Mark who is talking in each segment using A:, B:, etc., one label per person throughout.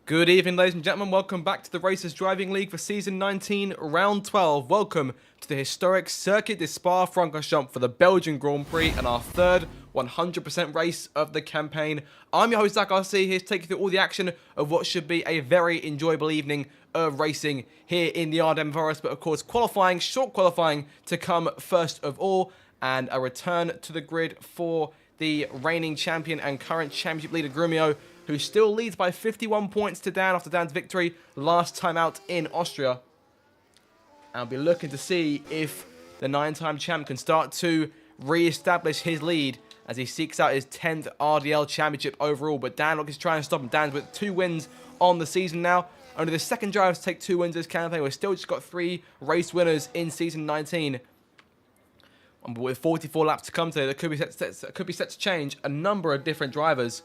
A: Good evening, ladies and gentlemen. Welcome back to the Racers Driving League for Season 19, Round 12. Welcome to the historic Circuit de Spa-Francorchamps for the Belgian Grand Prix and our third 100% race of the campaign. I'm your host, Zach RC, here to take you through all the action of what should be a very enjoyable evening of racing here in the Ardennes Forest. But of course, qualifying, short qualifying to come first of all, and a return to the grid for the reigning champion and current championship leader Grumio, who still leads by 51 points to Dan after Dan's victory last time out in Austria. I'll be looking to see if the 9-time champ can start to re-establish his lead as he seeks out his 10th RDL championship overall. But Dan is trying to stop him. Dan's with 2 wins on the season now. Only the second driver to take 2 wins this campaign. We've still just got 3 race winners in season 19. But with 44 laps to come today, that could be set to change. A number of different drivers,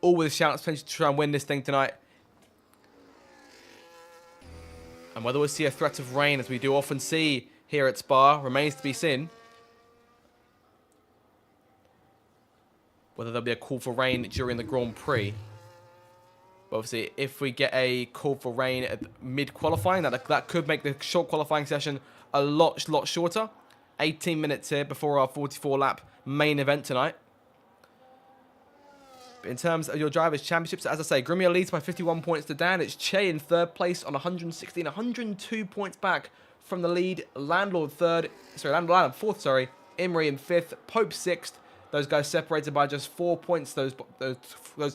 A: all with shouts potentially to try and win this thing tonight. And whether we'll see a threat of rain, as we do often see here at Spa, remains to be seen. Whether there'll be a call for rain during the Grand Prix. But obviously, if we get a call for rain at mid-qualifying, that could make the short qualifying session a lot shorter. 18 minutes here before our 44-lap main event tonight. In terms of your Drivers' Championships, as I say, Grumio leads by 51 points to Dan. It's Che in third place on 116, 102 points back from the lead. Landlord fourth, Imrie in fifth, Pope sixth. Those guys separated by just 4 points, those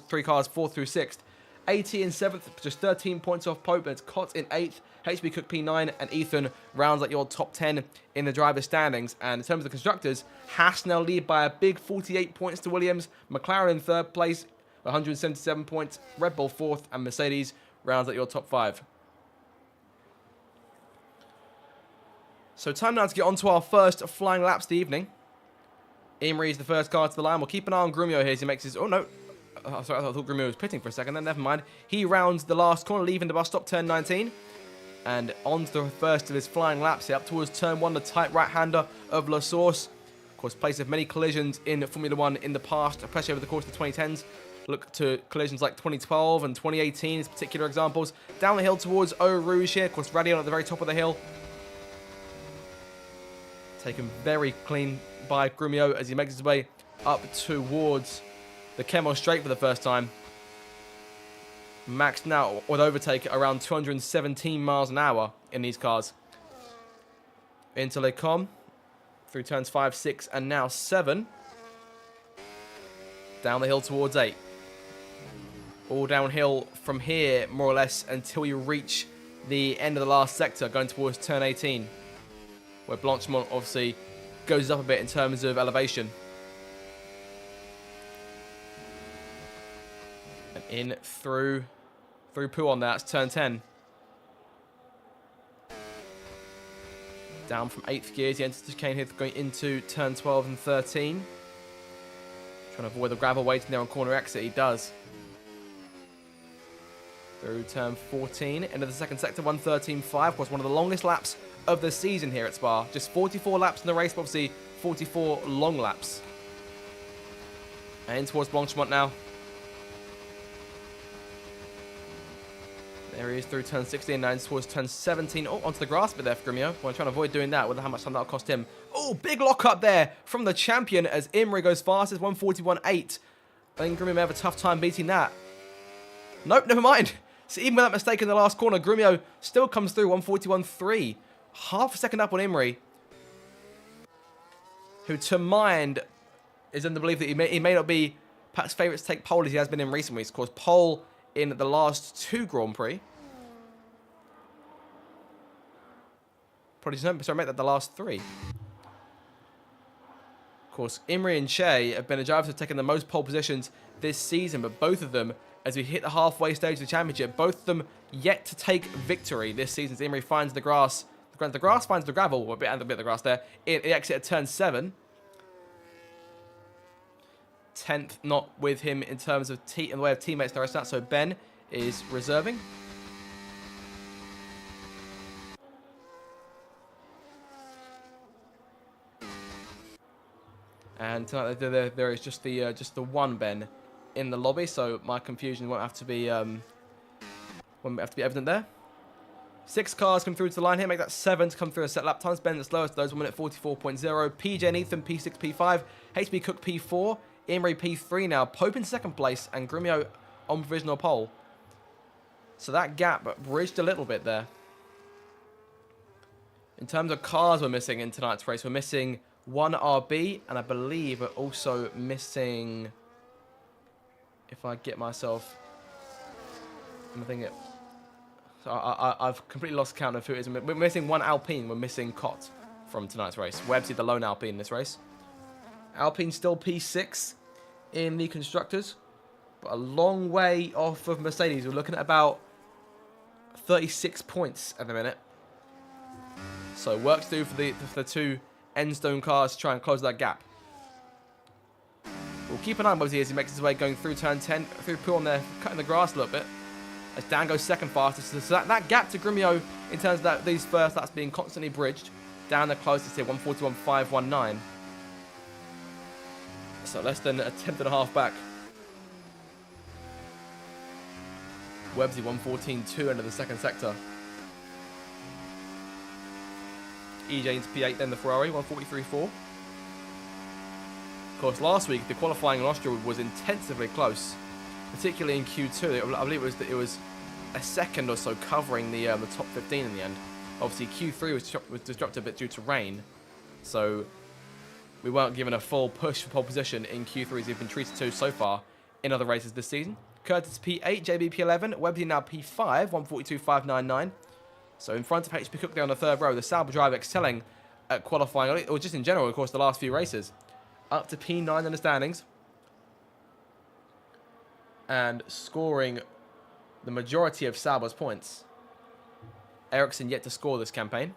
A: 3 cars, fourth through sixth. AT in seventh, just 13 points off Pope, and it's Cott in eighth. HB Cook P9 and Ethan rounds out your top 10 in the driver standings. And in terms of the constructors, Haas now lead by a big 48 points to Williams. McLaren in third place, 177 points. Red Bull fourth, and Mercedes rounds out your top 5. So time now to get on to our first flying laps of the evening. Imrie is the first car to the line. We'll keep an eye on Grumio here as he makes his... Oh, no. Sorry, I thought Grumio was pitting for a second then. Never mind. He rounds the last corner, leaving the bus stop, turn 19. And on to the first of his flying laps here, up towards turn 1, the tight right-hander of La Source. Of course, place of many collisions in Formula 1 in the past, especially over the course of the 2010s. Look to collisions like 2012 and 2018 as particular examples. Down the hill towards Eau Rouge here. Of course, Radion at the very top of the hill. Taken very clean by Grumio as he makes his way up towards the Chemo Straight for the first time. Max now with overtake at around 217 miles an hour in these cars. Into Les Combes through turns 5, 6, and now 7. Down the hill towards 8. All downhill from here, more or less, until you reach the end of the last sector, going towards turn 18, where Blanchimont obviously goes up a bit in terms of elevation. And in through Pouon, that's turn 10. Down from 8th gears, he enters the chicane here, going into turn 12 and 13. Trying to avoid the gravel waiting there on corner exit, he does. Through turn 14, into the second sector, 1:13.5. Of course, one of the longest laps of the season here at Spa. Just 44 laps in the race, but obviously 44 long laps. And in towards Blanchimont now. There he is through turn 16, now towards turn 17. Oh, onto the grass bit there for Grumio. Well, I'm trying to avoid doing that. Wonder how much time that'll cost him. Oh, big lock up there from the champion as Imrie goes fastest, 1:41.8. I think Grumio may have a tough time beating that. Nope, never mind. So even with that mistake in the last corner, Grumio still comes through, 1:41.3. Half a second up on Imrie, who to mind is in the belief that he may not be perhaps favourite to take pole as he has been in recent weeks. Of course, pole in the last 2 Grand Prix. Probably sorry, mate, that the last 3. Of course, Imrie and Che have been the drivers who have taken the most pole positions this season, but both of them, as we hit the halfway stage of the championship, both of them yet to take victory this season. As Imrie finds the grass, the grass finds the gravel, or a bit of the grass there. It exit at turn 7. 10th not with him in terms of in the way of teammates the rest of that, so Ben is reserving. And tonight there is just the one Ben in the lobby, so my confusion won't have to be Won't have to be evident there. 6 cars come through to the line here, make that 7 to come through a set lap times. Ben the slowest of those, 1 minute 44.0. PJ and Ethan P6, P5. HB Cook P4. Imri P3 now. Pope in second place and Grumio on provisional pole. So that gap bridged a little bit there. In terms of cars we're missing in tonight's race, we're missing 1 RB, and I believe we're also missing, if I get myself, I'm thinking, so I've completely lost count of who it is. We're missing 1 Alpine, we're missing Cott from tonight's race. Webbsy, the lone Alpine in this race. Alpine still P6 in the Constructors, but a long way off of Mercedes. We're looking at about 36 points at the minute. So work to do for the 2 Endstone cars to try and close that gap. We'll keep an eye on Webbsy as he makes his way going through turn 10, through Pool on there, cutting the grass a little bit. As Dan goes second fastest. So that gap to Grumio in terms of these first laps being constantly bridged. Down the closest here, 141.519. So less than a tenth and a half back. Webbsy 114.2 into the second sector. EJ into P8, then the Ferrari, 143.4. Of course, last week, the qualifying in Austria was intensively close, particularly in Q2. I believe it was a second or so covering the top 15 in the end. Obviously, Q3 was disrupted a bit due to rain, so we weren't given a full push for pole position in Q3 as we've been treated to so far in other races this season. Curtis P8, JB P11, Webbsy now P5, 142.599. So in front of HB Cook there on the third row, the Sauber driver excelling at qualifying, or just in general, of course, the last few races. Up to P9 in the standings. And scoring the majority of Sauber's points. Ericsson yet to score this campaign.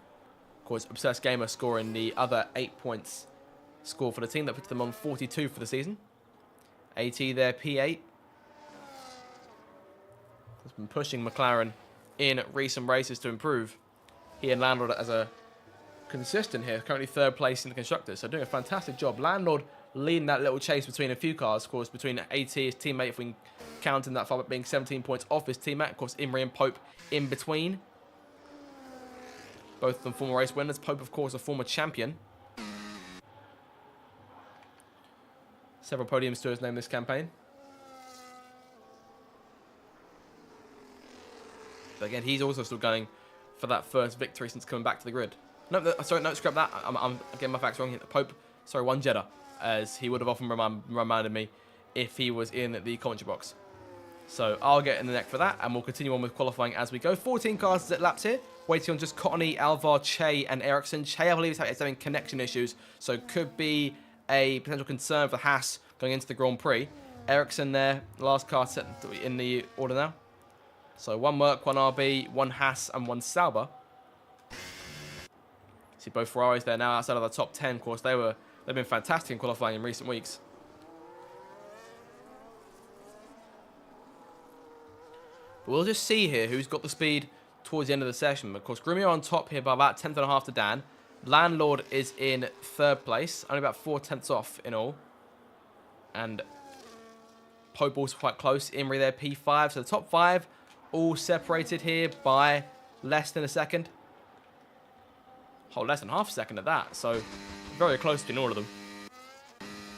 A: Of course, Obsessed Gamer scoring the other 8 points score for the team. That puts them on 42 for the season. AT there, P8. Has been pushing McLaren in recent races to improve. He and Landlord as a consistent here, currently third place in the Constructors, so doing a fantastic job. Landlord leading that little chase between a few cars, of course, between AT, his teammate, if we can count him that far, but being 17 points off his teammate. Of course, Imri and Pope in between. Both of them former race winners. Pope, of course, a former champion. Several podiums to his name this campaign. But again, he's also still going for that first victory since coming back to the grid. No, sorry, no, scrap that. I'm getting my facts wrong. Pope, sorry, 1 Jeddah, as he would have often reminded me if he was in the commentary box. So I'll get in the neck for that, and we'll continue on with qualifying as we go. 14 cars at laps here, waiting on just Cottony, Alvar, Che, and Ericsson. Che, I believe, is having connection issues, so could be a potential concern for Haas going into the Grand Prix. Ericsson there, last car set in the order now. So 1 Merc, 1 RB, 1 Haas, and 1 Sauber. See both Ferraris there now outside of the top 10. Of course, they've been fantastic in qualifying in recent weeks. But we'll just see here who's got the speed towards the end of the session. Of course, Grumio on top here by about 10th and a half to Dan. Landlord is in third place, only about 4 tenths off in all. And Pope also quite close. Imri there, P5. So the top 5 all separated here by less than a second. Oh, less than half a second at that. So very close between all of them.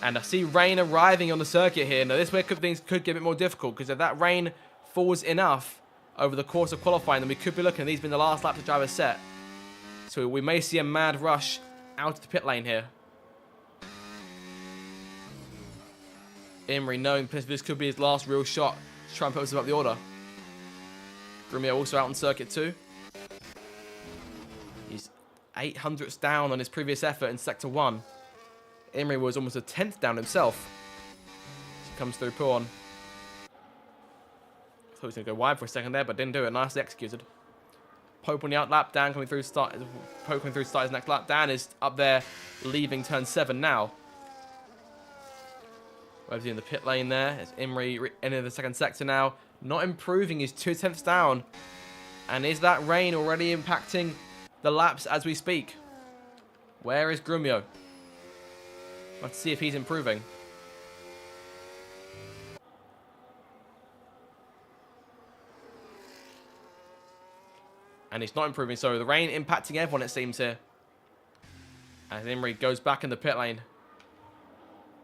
A: And I see rain arriving on the circuit here. Now this way things could get a bit more difficult, because if that rain falls enough over the course of qualifying, then we could be looking at these being the last lap the driver set. So we may see a mad rush out of the pit lane here. Imri knowing this could be his last real shot to try and put himself up the order. Grumio also out on circuit too. He's 800ths down on his previous effort in Sector 1. Imri was almost a 10th down himself. He comes through Pawn. Thought he was going to go wide for a second there, but didn't do it. Nicely executed. Pope on the out lap. Dan coming through to start. Pope coming through to start his next lap. Dan is up there, leaving turn 7 now. Webbsy in the pit lane there. It's Imri entering the second sector now. Not improving. He's 2 tenths down. And is that rain already impacting the laps as we speak? Where is Grumio? Let's see if he's improving. And he's not improving. So the rain impacting everyone, it seems, here. As Imri goes back in the pit lane.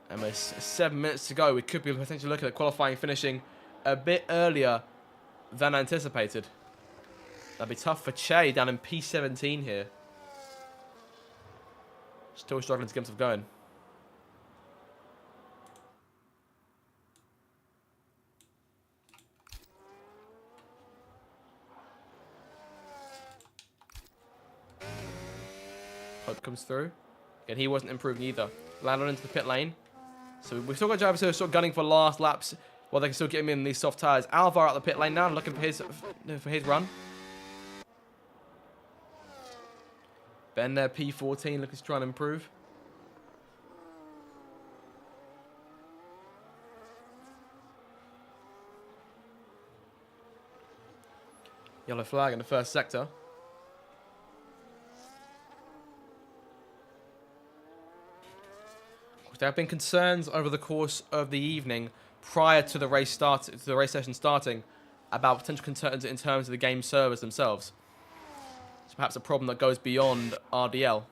A: And with 7 minutes to go, we could be potentially looking at qualifying finishing a bit earlier than anticipated. That'd be tough for Che down in P17 here. Still struggling to get himself going. Hope comes through. Again, he wasn't improving either. Landed into the pit lane. So we've still got drivers who are sort of gunning for last laps while they can still get him in these soft tyres. Alvar out the pit lane now, looking for his run. Ben there, P14, looking to try and improve. Yellow flag in the first sector. There have been concerns over the course of the evening prior to the race session starting about potential concerns in terms of the game servers themselves. It's perhaps a problem that goes beyond RDL.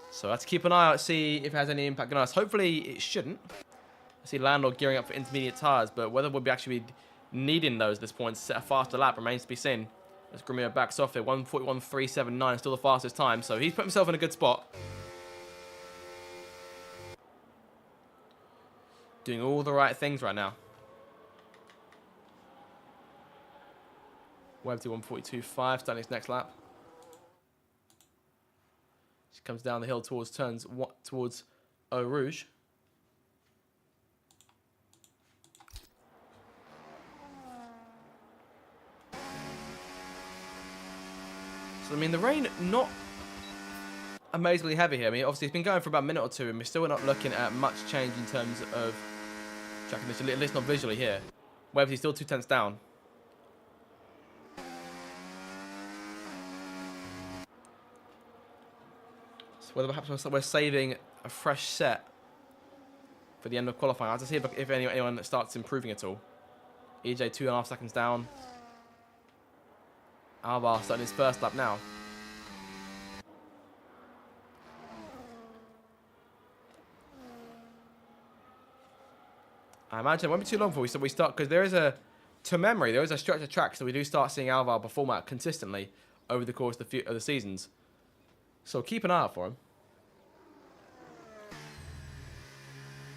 A: So let's keep an eye out, see if it has any impact on us. Hopefully it shouldn't. I see Landlord gearing up for intermediate tyres, but whether we'll be actually needing those at this point to set a faster lap remains to be seen. As Grimio backs off here, 1:41.379, still the fastest time, so he's put himself in a good spot. Doing all the right things right now. Webb to 1:42.5, starting his next lap. She comes down the hill towards Eau Rouge. So, I mean, the rain not amazingly heavy here. I mean, obviously, it's been going for about a minute or two, and we're still not looking at much change in terms of track condition, at least not visually here. Webb's still 2 tenths down. So whether perhaps we're saving a fresh set for the end of qualifying. I have to see if anyone starts improving at all. EJ 2.5 seconds down. Alvar starting his first lap now. I imagine it won't be too long before we start, because there is a stretch of track, so we do start seeing Alvar perform out consistently over the course of the seasons. So keep an eye out for him.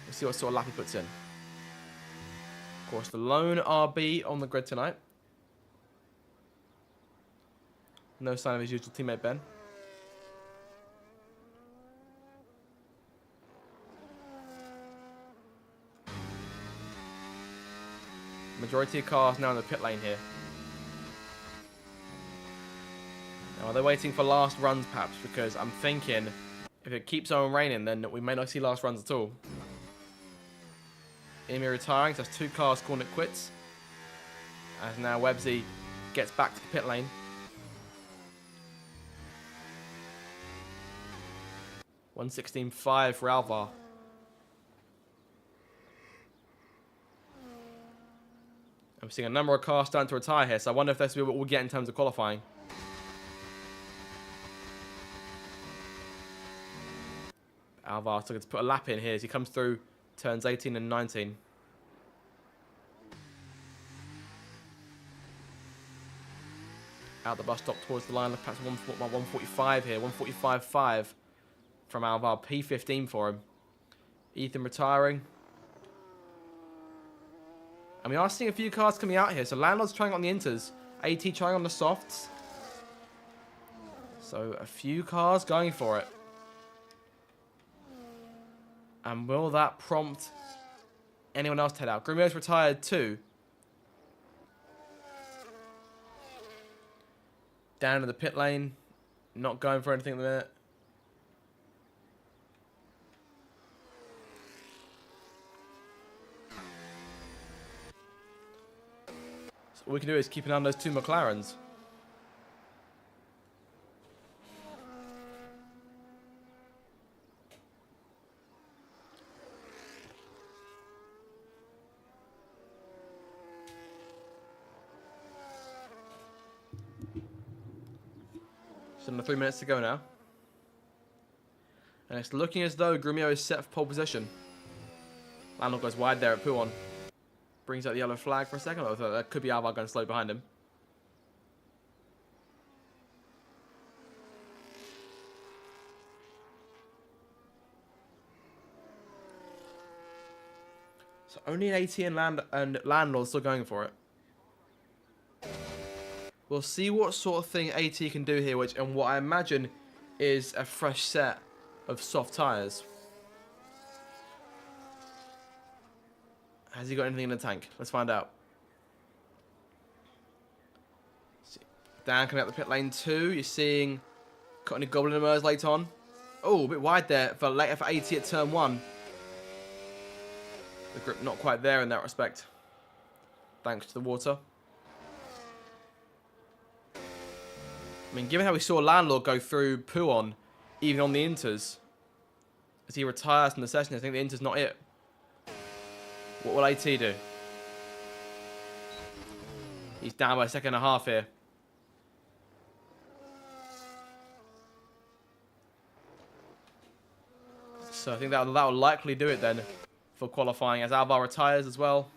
A: We'll see what sort of lap he puts in. Of course, the lone RB on the grid tonight. No sign of his usual teammate, Ben. Majority of cars now in the pit lane here. Now, are they waiting for last runs, perhaps? Because I'm thinking if it keeps on raining, then we may not see last runs at all. Amy retiring, so that's 2 cars calling it quits. As now Webbsy gets back to the pit lane. 1:16.5 for Alvar. I'm seeing a number of cars starting to retire here, so I wonder if that's what we'll get in terms of qualifying. Alvar took it to put a lap in here as he comes through turns 18 and 19. Out the bus stop towards the line, perhaps 1:45 here, 1:45.5 from Alvar, P15 for him. Ethan retiring. And we are seeing a few cars coming out here. So Landlord's trying on the inters. AT trying on the softs. So a few cars going for it. And will that prompt anyone else to head out? Grimio's retired too. Down in the pit lane. Not going for anything at the minute. All we can do is keep an eye on those 2 McLarens. under 3 minutes to go now. And it's looking as though Grumio is set for pole position. Landlord goes wide there at Puon. Brings out the yellow flag for a second. Oh, that could be Alvar going slow behind him. So only an AT and Landlord still going for it. We'll see what sort of thing AT can do here, and what I imagine is a fresh set of soft tyres. Has he got anything in the tank? Let's find out. Dan coming up the pit lane 2. You're seeing Courtney Goblin emerge late on. Oh, a bit wide there for AT at turn 1. The grip not quite there in that respect. Thanks to the water. I mean, given how we saw Landlord go through Puon, even on the inters, as he retires from the session, I think the inter's not it. What will AT do? He's down by a second and a half here. So I think that will likely do it then for qualifying, as Alvar retires as well.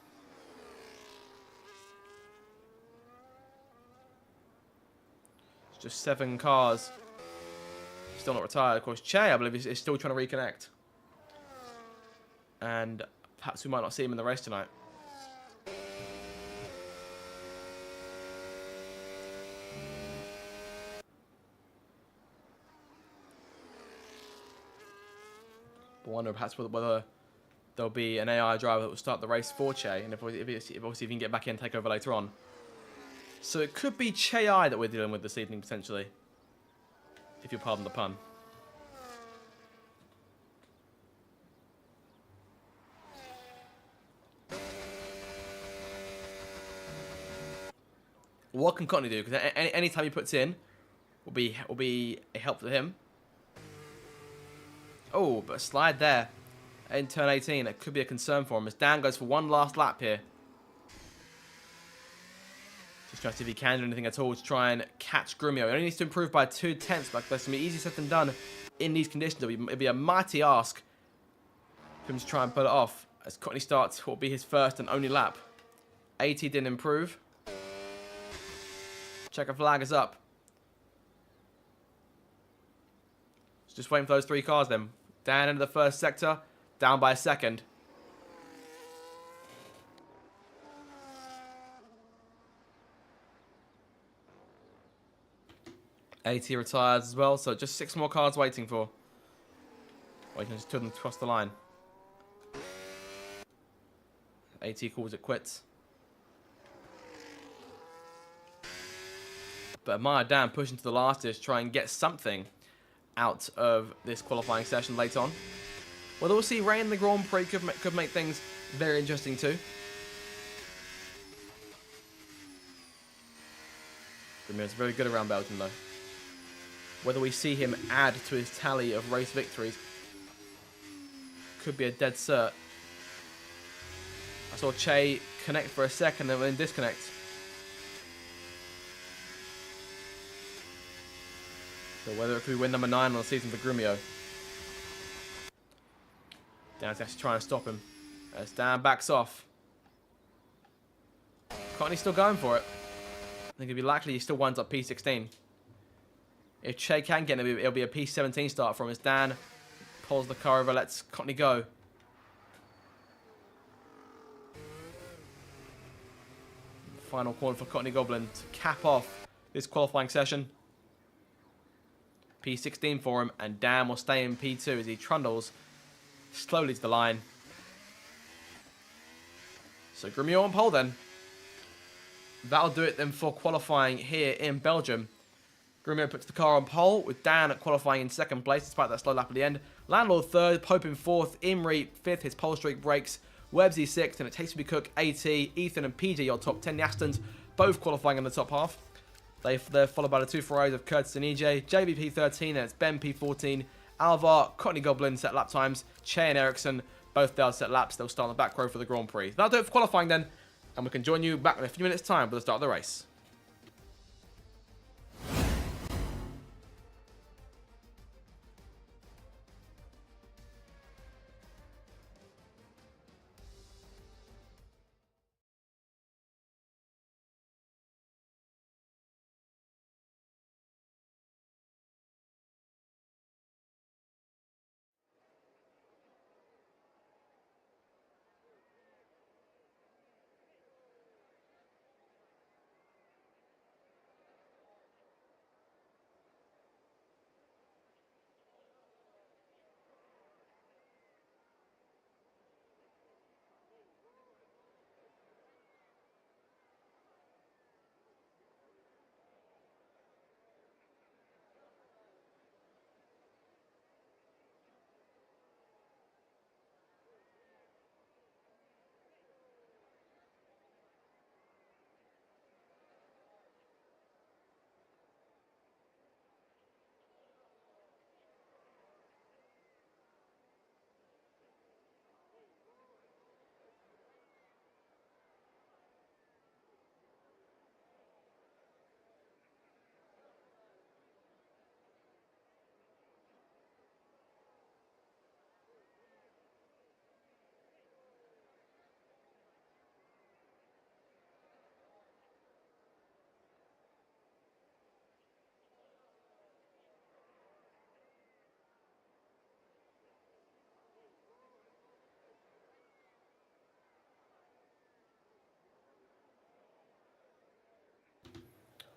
A: It's just 7 cars. Still not retired. Of course, Che, I believe, is still trying to reconnect. And perhaps we might not see him in the race tonight. I wonder perhaps whether there'll be an AI driver that will start the race for Che, and if obviously if he can get back in and take over later on. So it could be Che I that we're dealing with this evening, potentially. If you pardon the pun. What can Cotney do? Because any time he puts in will be a help to him. Oh, but a slide there in turn 18. That could be a concern for him as Dan goes for one last lap here. Just trying to see if he can do anything at all to try and catch Grumio. He only needs to improve by 2/10, but that's going to be easier said than done in these conditions. It'll be a mighty ask for him to try and pull it off as Cotney starts what will be his first and only lap. AT didn't improve. Checker flag is up. Just waiting for those 3 cars then. Dan into the first sector, down by a second. AT retires as well, so just 6 more cars waiting for. Waiting just 2 of them to cross the line. AT calls it quits. But Maya Dan pushing to the last is try and get something out of this qualifying session late on. Well, we'll see. Rain in the Grand Prix could make things very interesting too. Grimio's very good around Belgium though. Whether we see him add to his tally of race victories could be a dead cert. I saw Che connect for a second and then disconnect. So whether it could be win number 9 on the season for Grumio. Dan's actually trying to stop him. As Dan backs off. Cotney's still going for it. I think it'd be likely he still winds up P16. If Che can get him, it'll be a P17 start from him as Dan pulls the car over, lets Cotney go. Final corner for Cotney Goblin to cap off this qualifying session. P16 for him, and Dan will stay in P2 as he trundles slowly to the line. So Grumio on pole then. That'll do it then for qualifying here in Belgium. Grumio puts the car on pole with Dan qualifying in 2nd place despite that slow lap at the end. Landlord 3rd, Pope in 4th, Imri 5th, his pole streak breaks. Websy 6th, and it takes to be Cook, AT, Ethan and PJ your top 10. The Astons both qualifying in the top half. They're followed by the 2 Ferraris of Curtis and EJ. JVP 13, and it's Ben P14. Alvar, Cotney Goblin set lap times. Che and Ericsson, both they'll set laps. They'll start on the back row for the Grand Prix. That'll do it for qualifying then. And we can join you back in a few minutes' time for the start of the race.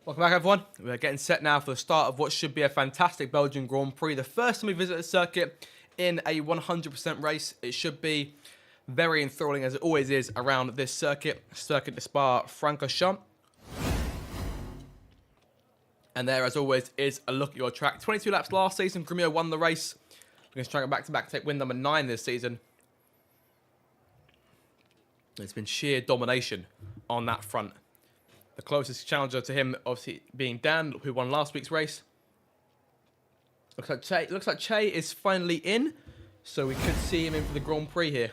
A: Welcome back, everyone. We're getting set now for the start of what should be a fantastic Belgian Grand Prix. The first time we visit the circuit in a 100% race. It should be very enthralling, as it always is around this circuit, Circuit de Spa-Francorchamps. And there, as always, is a look at your track. 22 laps last season. Grumio won the race. We're going to try and go back-to-back, take win number 9 this season. It's been sheer domination on that front. The closest challenger to him, obviously, being Dan, who won last week's race. Looks like Che is finally in, so we could see him in for the Grand Prix here.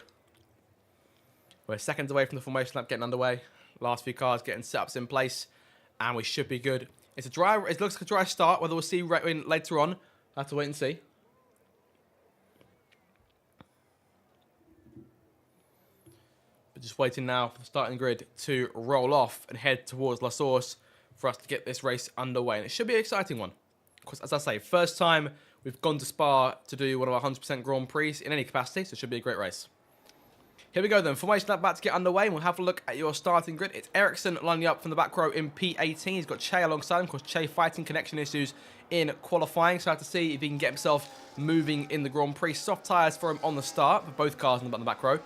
A: We're seconds away from the formation lap getting underway. Last few cars getting setups in place, and we should be good. It looks like a dry start. Whether we'll see later on, we'll have to wait and see. Just waiting now for the starting grid to roll off and head towards La Source for us to get this race underway. And it should be an exciting one. Of course, as I say, first time we've gone to Spa to do one of our 100% Grand Prix in any capacity, so it should be a great race. Here we go then. Formation lap about to get underway, and we'll have a look at your starting grid. It's Ericsson lining up from the back row in P18. He's got Che alongside him. Of course, Che fighting connection issues in qualifying, so I have to see if he can get himself moving in the Grand Prix. Soft tyres for him on the start for both cars in the back row.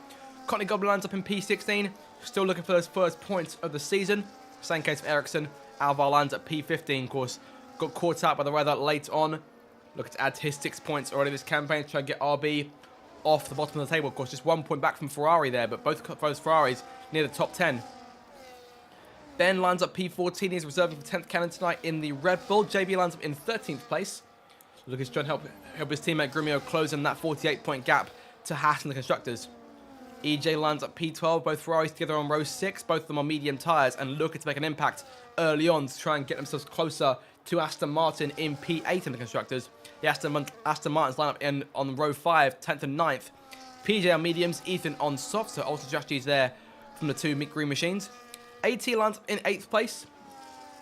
A: Courtney Goblin lines up in P16, still looking for those first points of the season. Same case for Ericsson. Alvar lands at P15, of course. Got caught out by the weather late on. Looking to add to his 6 points already this campaign to try and get RB off the bottom of the table. Of course, just 1 point back from Ferrari there, but both Ferraris near the top 10. Ben lines up P14. He's reserving for 10th cannon tonight in the Red Bull. JB lines up in 13th place. Looking to try and help his teammate Grumio closing that 48-point gap to Haas and the Constructors. EJ lines up P12, both Ferraris together on row 6. Both of them on medium tyres and looking to make an impact early on to try and get themselves closer to Aston Martin in P8 in the Constructors. The Aston Martins line up on row 5, 10th and 9th. PJ on mediums, Ethan on softs, so altered strategies there from the two green machines. AT lines up in 8th place.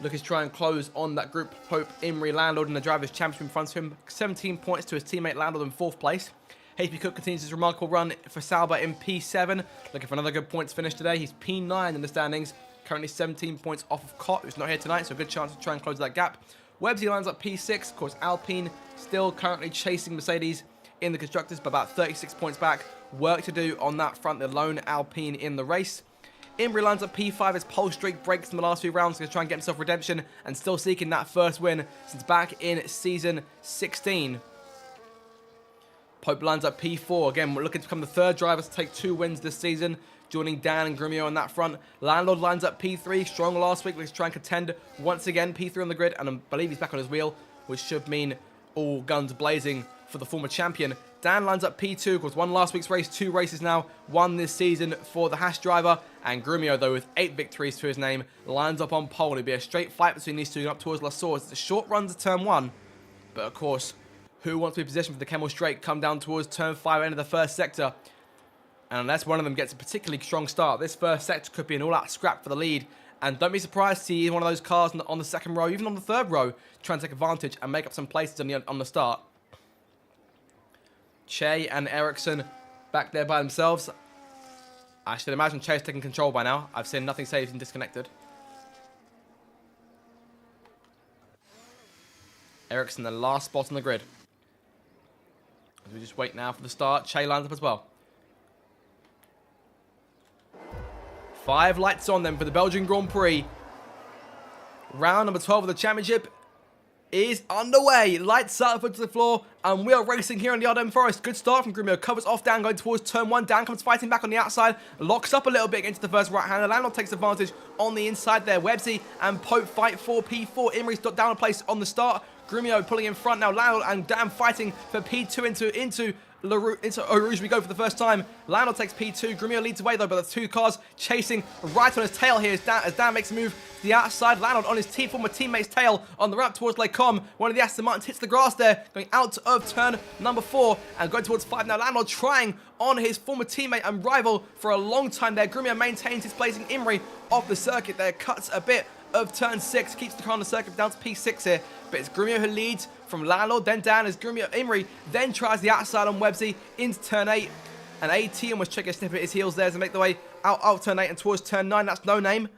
A: Looking to try and close on that group. Pope, Imrie, Landlord in the Drivers' Championship in front of him. 17 points to his teammate Landlord in 4th place. HP Cook continues his remarkable run for Sauber in P7. Looking for another good points finish today. He's P9 in the standings. Currently 17 points off of Cott, who's not here tonight, so a good chance to try and close that gap. Websy lines up P6. Of course, Alpine still currently chasing Mercedes in the Constructors, but about 36 points back. Work to do on that front, the lone Alpine in the race. Imrie lines up P5 as pole streak breaks in the last few rounds to try and get himself redemption and still seeking that first win since back in season 16. Pope lines up P4. Again, we're looking to become the third driver to take 2 wins this season, joining Dan and Grumio on that front. Landlord lines up P3. Strong last week. Let's try and contend once again. P3 on the grid, and I believe he's back on his wheel, which should mean all guns blazing for the former champion. Dan lines up P2. Of course, won last week's race. 2 races now. 1 this season for the Haas driver. And Grumio, though, with 8 victories to his name, lines up on pole. It'll be a straight fight between these two up towards La Source. It's a short run to turn 1. But, of course, who wants to be positioned for the Kemmel Straight come down towards turn 5 end of the first sector. And unless one of them gets a particularly strong start, this first sector could be an all-out scrap for the lead. And don't be surprised to see one of those cars on the second row, even on the third row, try and take advantage and make up some places on the start. Che and Ericsson back there by themselves. I should imagine Che's taking control by now. I've seen nothing saved and disconnected. Ericsson, the last spot on the grid. As we just wait now for the start. Che lines up as well. 5 lights on then for the Belgian Grand Prix. Round number 12 of the championship is underway. Lights up, foot to the floor, and we are racing here on the Ardennes Forest. Good start from Grumio. Covers off Dan, going towards turn 1. Dan comes fighting back on the outside. Locks up a little bit into the first right-hander. Landlord takes advantage on the inside there. Websy and Pope fight for P4. Imrie's down a place on the start. Grumio pulling in front now. Landlord and Dan fighting for P2 into Eau Rouge we go for the first time. Landlord takes P2. Grumio leads away though, but the 2 cars chasing right on his tail here as Dan makes a move to the outside. Landlord on his former teammate's tail on the ramp towards Les Combes. One of the Aston Martins hits the grass there, going out of turn number 4 and going towards 5 now. Landlord trying on his former teammate and rival for a long time there. Grumio maintains his placing. Imrie off the circuit there, cuts a bit of turn 6, keeps the car on the circuit down to P6 here, but it's Grumio who leads from Landlord, then down as Imrie then tries the outside on Websy into turn 8, and AT almost check a snip at his heels there to make the way out of turn 8 and towards turn 9. That's No Name.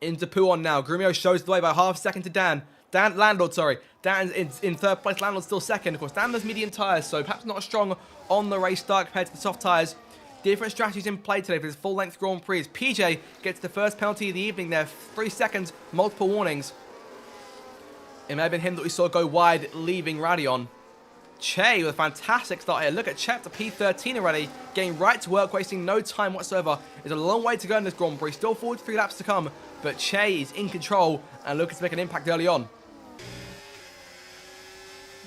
A: Into Puon now. Grumio shows the way by half second to Dan. Landlord, sorry. Dan's in third place. Landlord's still second. Of course, Dan has medium tyres, so perhaps not as strong on the race start compared to the soft tyres. Different strategies in play today for this full-length Grand Prix. As PJ gets the first penalty of the evening there. 3 seconds, multiple warnings. It may have been him that we saw go wide, leaving Radion. Che with a fantastic start here. Look at Che up to P13 already. Getting right to work, wasting no time whatsoever. There's a long way to go in this Grand Prix. Still 43 laps to come. But Che is in control and looking to make an impact early on.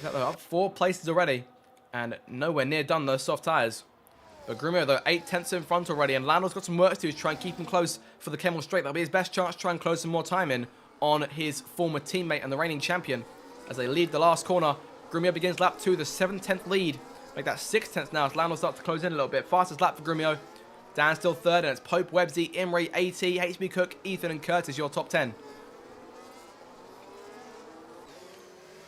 A: Up 4 places already. And nowhere near done those soft tyres. But Grumio, though, 8 tenths in front already. And Landor's got some work to do to try and keep him close for the Kemmel Straight. That'll be his best chance to try and close some more time in on his former teammate and the reigning champion. As they lead the last corner, Grumio begins lap 2, the 7/10 lead. Make that 6 tenths now as Landor starts to close in a little bit. Fastest lap for Grumio. Dan still third, and it's Pope, Websy, Imrie, AT, HB Cook, Ethan, and Curtis, your top 10.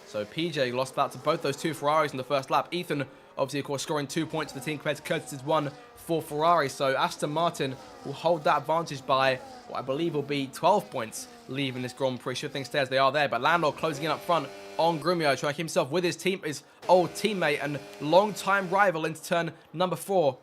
A: So PJ lost out to both those 2 Ferraris in the first lap. Ethan, obviously, of course, scoring 2 points for the team compared to Curtis's 1 for Ferrari. So Aston Martin will hold that advantage by what I believe will be 12 points leaving this Grand Prix. Should things stay as they are there. But Landor closing in up front on Grumio, trying to keep himself with his team, his old teammate and long-time rival into turn number 4.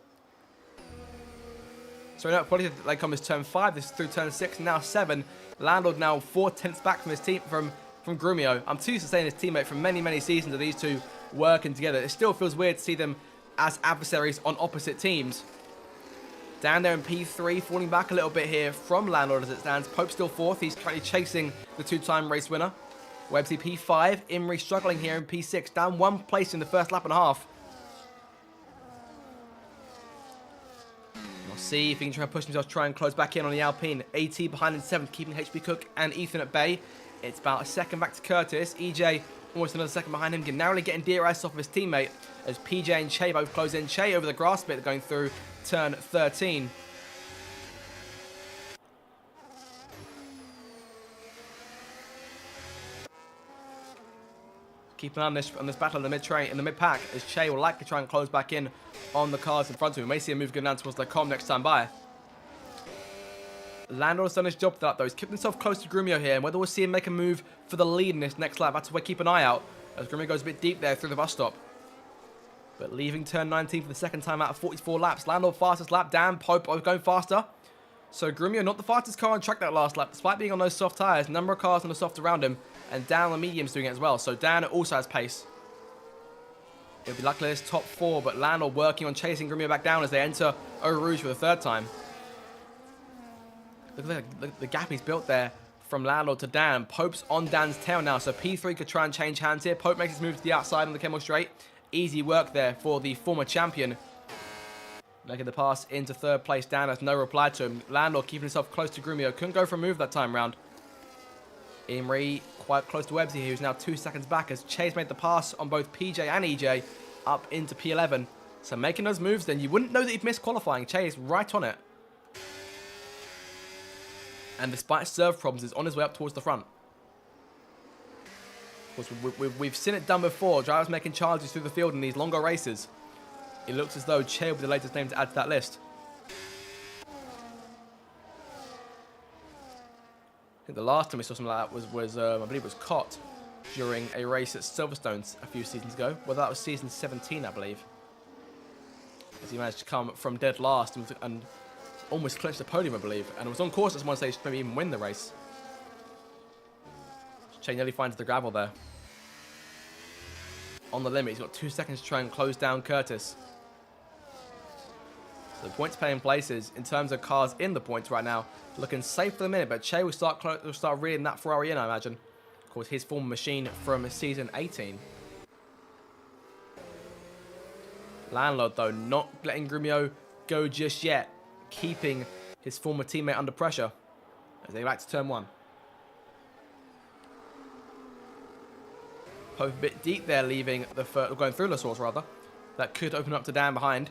A: So now probably they come as turn 5. This is through turn 6, now 7. Landor now 4 tenths back from his team from Grumio. I'm too used to saying his teammate from many seasons of these two working together. It still feels weird to see them as adversaries on opposite teams. Dan there in P3, falling back a little bit here from Landlord as it stands. Pope still 4th. He's currently chasing the 2-time race winner. Websy P5. Imrie struggling here in P6. Down 1 place in the first lap and a half. We'll see if he can try and push himself, try and close back in on the Alpine. AT behind in 7th, keeping HB Cook and Ethan at bay. It's about a second back to Curtis. EJ almost another second behind him, narrowly getting DRS off of his teammate as PJ and Che both close in. Che over the grass bit going through turn 13. Keep an eye on this battle in the mid-pack as Che will likely try and close back in on the cars in front of him. We may see him move good down towards the com next time by. Landor has done his job for that though. He's kept himself close to Grumio here, and whether we'll see him make a move for the lead in this next lap, that's why keep an eye out as Grumio goes a bit deep there through the bus stop. But leaving turn 19 for the second time out of 44 laps. Landor fastest lap. Dan, Pope both going faster. So Grumio not the fastest car on track that last lap, despite being on those soft tyres. Number of cars on the soft around him, and Dan on the mediums doing it as well. So Dan also has pace. It'll be luckily this top 4, but Landor working on chasing Grumio back down as they enter Eau Rouge for the 3rd time. Look at the gap he's built there from Landor to Dan. Pope's on Dan's tail now, so P3 could try and change hands here. Pope makes his move to the outside on the Kemmel Straight. Easy work there for the former champion. Making the pass into 3rd place. Dan has no reply to him. Landor keeping himself close to Grumio. Couldn't go for a move that time round. Imrie quite close to Websy, who's now 2 seconds back as Che's made the pass on both PJ and EJ up into P11. So making those moves, then you wouldn't know that he'd missed qualifying. Che is right on it. And despite serve problems, is on his way up towards the front. Of course, we've seen it done before. Drivers making charges through the field in these longer races. It looks as though Che will be the latest name to add to that list. I think the last time we saw something like that was I believe it was Cott during a race at Silverstone a few seasons ago. Well, that was season 17, I believe. As he managed to come from dead last and almost clinched the podium, I believe. And it was on course at one stage to maybe even win the race. Che nearly finds the gravel there. On the limit, he's got 2 seconds to try and close down Curtis. So the points playing places in terms of cars in the points right now, looking safe for the minute, but Che will start reeling that Ferrari in, I imagine. Of course, his former machine from season 18. Landlord, though, not letting Grumio go just yet, keeping his former teammate under pressure as they go back to turn 1. Pope a bit deep there, leaving going through La Source rather. That could open up to Dan behind.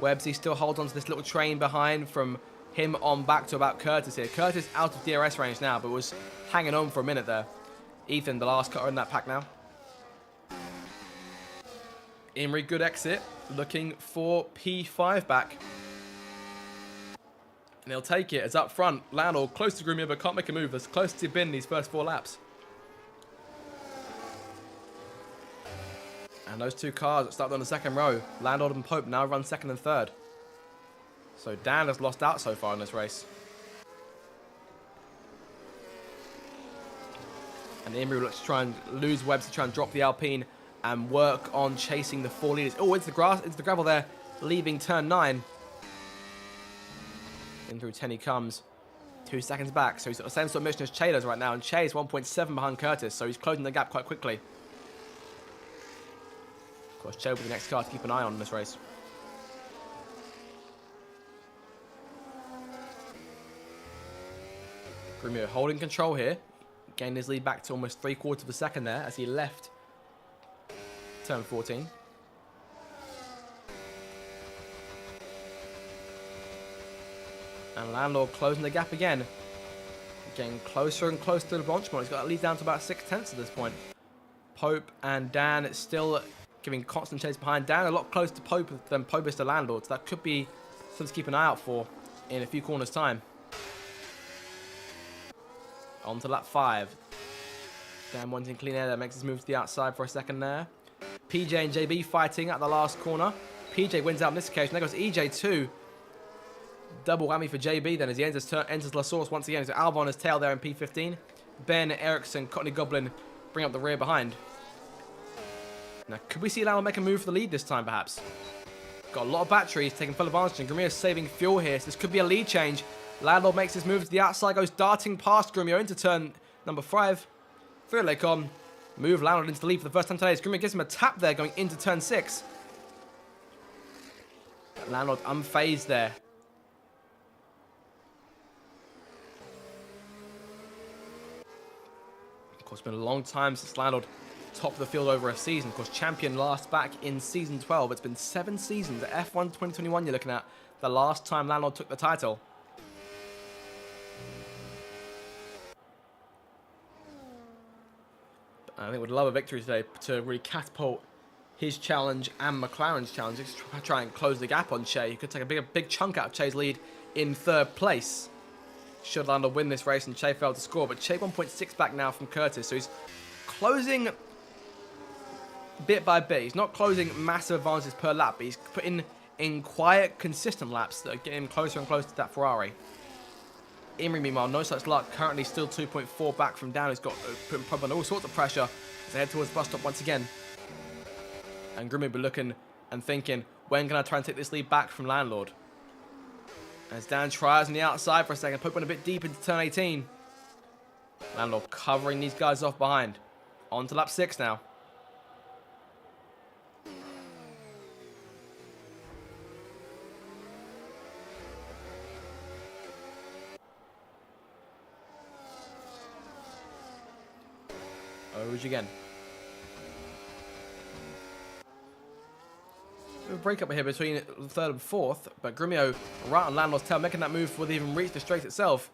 A: Websy still holds on to this little train behind from him on back to about Curtis here. Curtis out of DRS range now, but was hanging on for a minute there. Ethan, the last cutter in that pack now. Imrie, good exit, looking for P5 back. And he'll take it as up front. Landor close to Grumio, but can't make a move. As close as he's been these first 4 laps. And those 2 cars that started on the second row, Landor and Pope, now run second and third. So Dan has lost out so far in this race. And Imri looks to try and lose webs to try and drop the Alpine and work on chasing the 4 leaders. Oh, into the grass, into the gravel there, leaving turn 9. In through 10 he comes. 2 seconds back. So he's got the same sort of mission as Che does right now. And Che is 1.7 behind Curtis. So he's closing the gap quite quickly. Of course, Che will be the next car to keep an eye on in this race. Grumio holding control here. Gained his lead back to almost 3/4 of a second there as he left turn 14. And Landor closing the gap again. Getting closer and closer to the Blanchimont. He's got that lead down to about 6/10 at this point. Pope and Dan still giving constant chase behind. Dan a lot closer to Pope than Pope is to Landor. So that could be something to keep an eye out for in a few corners' time. On to lap 5. Dan wanting clean air there. Makes his move to the outside for a second there. PJ and JB fighting at the last corner. PJ wins out on this occasion. There goes EJ too. Double whammy for JB then as he enters La Source once again. So Albon on his tail there in P15. Ben, Ericsson, Courtney Goblin bring up the rear behind. Now, could we see Landor make a move for the lead this time, perhaps? Got a lot of batteries, taking full advantage, and Grumio saving fuel here, so this could be a lead change. Landor makes his move to the outside, goes darting past Grumio into turn number 5. Through they come. Move Landor into the lead for the first time today. Grumio gives him a tap there going into turn 6. Landor unfazed there. Of course, it's been a long time since Landor top of the field over a season. Of course, champion last back in season 12. It's been 7 seasons at F1 2021 you're looking at. The last time Landor took the title. I think would love a victory today to really catapult his challenge and McLaren's challenge. Just try and close the gap on Che. He could take a big chunk out of Che's lead in 3rd place. Should Landor win this race and Che failed to score. But Che 1.6 back now from Curtis. So he's closing bit by bit. He's not closing massive advances per lap. But he's putting in quiet, consistent laps that are getting him closer and closer to that Ferrari. Imri, meanwhile, no such luck. Currently still 2.4 back from down. He's got putting Pope on all sorts of pressure as they head towards the bus stop once again. And Grumio will be looking and thinking, when can I try and take this lead back from Landor? As Dan tries on the outside for a second. Pope went a bit deep into turn 18. Landor covering these guys off behind. On to lap 6 now. Rouge again. A break up here between 3rd and 4th, but Grumio right on Landor's tail, making that move before they even reach the straight itself.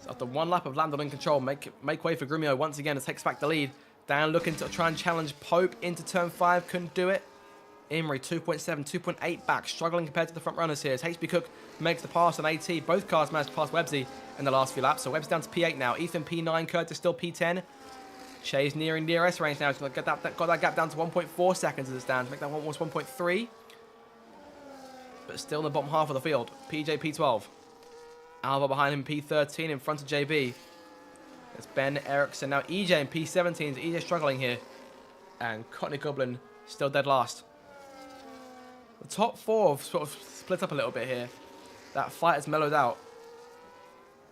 A: So after 1 lap of Landor in control, make way for Grumio once again as takes back the lead. Dan looking to try and challenge Pope into turn 5, couldn't do it. Imri 2.7, 2.8 back, struggling compared to the front runners here as HB Cook makes the pass on AT. Both cars managed to pass Websy in the last few laps, so Webb's down to P8 now. Ethan P9, Curtis still P10. Che's nearing DRS range now. He's got that gap down to 1.4 seconds as it stands. Make that almost 1.3. But still in the bottom half of the field. PJ P12. Alva behind him P13 in front of JB. It's Ben, Ericsson. Now EJ in P17. EJ struggling here. And Courtney Goblin still dead last. The top 4 have sort of split up a little bit here. That fight has mellowed out.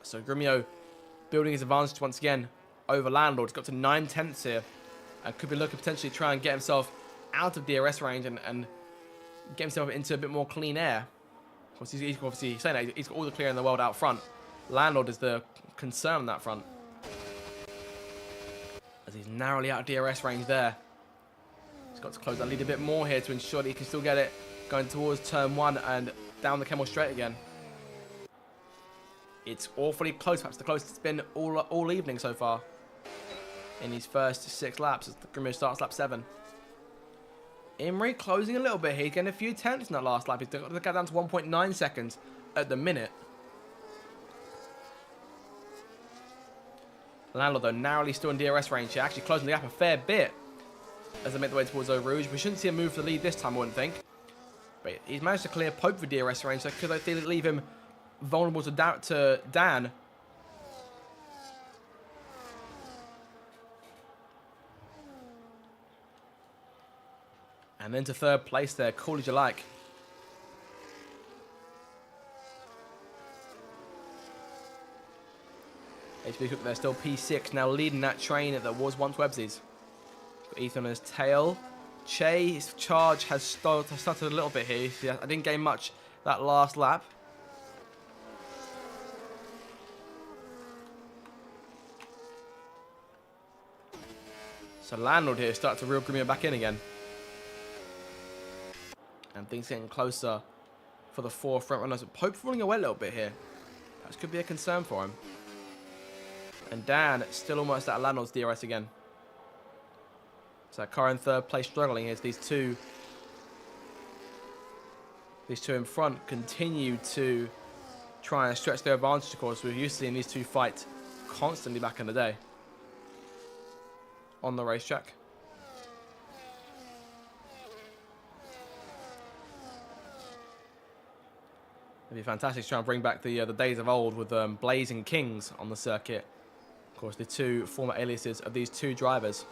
A: So Grumio building his advantage once again over Landor. He's got to 9/10 here and could be looking to potentially try and get himself out of DRS range and get himself into a bit more clean air. Of course, he's obviously saying that he's got all the clear in the world out front. Landor is the concern on that front as he's narrowly out of DRS range there. He's got to close that lead a bit more here to ensure that he can still get it going towards turn 1 and down the Kemmel straight again. It's awfully close, perhaps the closest it's been all evening so far in his first 6 laps as the Grumio starts lap 7. Imri closing a little bit here, getting a few tenths in that last lap. He's got to get down to 1.9 seconds at the minute. Landlord, though, narrowly still in DRS range here, actually closing the gap a fair bit as they make their way towards Eau Rouge. We shouldn't see a move to the lead this time, I wouldn't think. But he's managed to clear Pope for DRS range, so could I leave him vulnerable to Dan? And then to third place there, call as you like. HB Cook there, still P6, now leading that train that was once Websy's. Got Ethan on his tail. Che, his charge has started a little bit here. I didn't gain much that last lap. So Landlord here starts to reel Grimio back in again. And things getting closer for the four front runners. Pope falling away a little bit here. That could be a concern for him. And Dan still almost at Landlord's DRS again. So car in third place struggling as these two in front continue to try and stretch their advantage. Of course, we're used to seeing these two fight constantly back in the day on the racetrack. It'd be fantastic to try and bring back the days of old with Blazing Kings on the circuit. Of course, the two former aliases of these two drivers.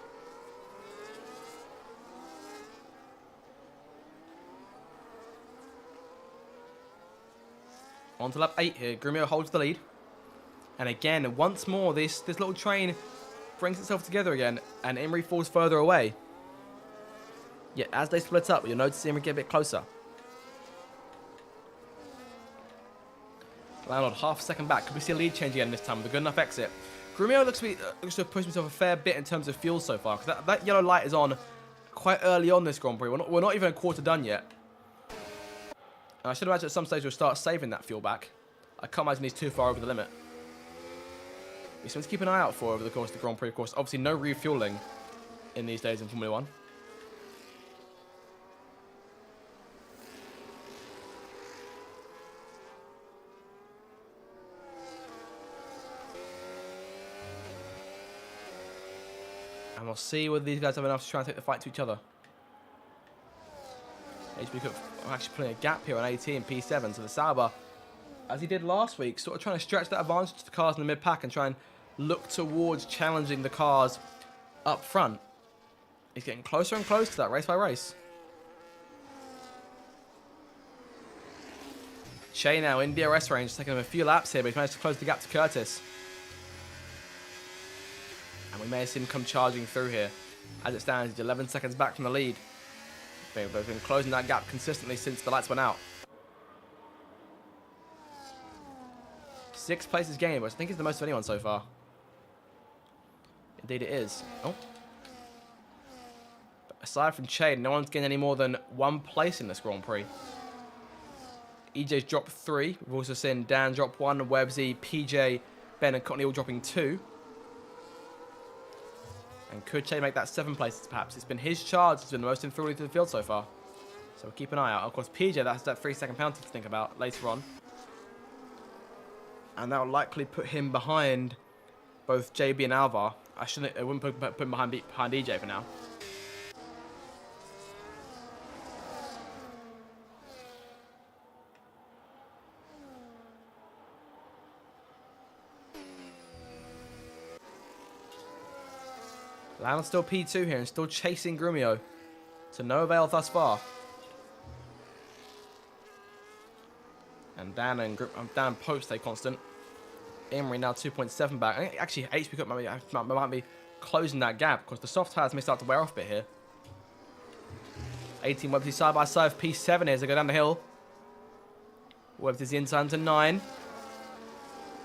A: On to lap 8 here. Grimio holds the lead. And again, once more, this little train brings itself together again. And Imri falls further away. Yet as they split up, you'll notice Imri get a bit closer. Landlord half a second back. Could we see a lead change again this time with a good enough exit? Grimio looks to have pushed himself a fair bit in terms of fuel so far. Because that yellow light is on quite early on this Grand Prix. We're not even a quarter done yet. And I should imagine at some stage we'll start saving that fuel back. I can't imagine he's too far over the limit. It's something to keep an eye out for over the course of the Grand Prix, of course. Obviously, no refueling in these days in Formula 1. And we'll see whether these guys have enough to try and take the fight to each other. HB Cook actually putting a gap here on AT and P7, so the Sauber, as he did last week, sort of trying to stretch that advantage to the cars in the mid-pack and try and look towards challenging the cars up front. He's getting closer and closer to that race by race. Che now in DRS range, taking him a few laps here, but he's managed to close the gap to Curtis. And we may see him come charging through here. As it stands, he's 11 seconds back from the lead. But they've been closing that gap consistently since the lights went out. 6 places gained, which I think is the most of anyone so far. Indeed it is. Oh. But aside from Che, no one's gained any more than 1 place in this Grand Prix. EJ's dropped 3. We've also seen Dan drop 1, Websy, PJ, Ben and Courtney all dropping 2. And could Che make that 7 places, perhaps? It's been his charge that's been the most inferior to the field so far. So we'll keep an eye out. Of course, PJ, that's that 3-second penalty to think about later on. And that will likely put him behind both JB and Alvar. I wouldn't put him behind EJ for now. Landon's still P2 here and still chasing Grumio. To no avail thus far. And Dan and Pope stay constant. Emery now 2.7 back. I think actually HP Cup might be closing that gap because the soft tires may start to wear off a bit here. 18 Websy side by side with P7 here as they go down the hill. Websy's the inside to 9.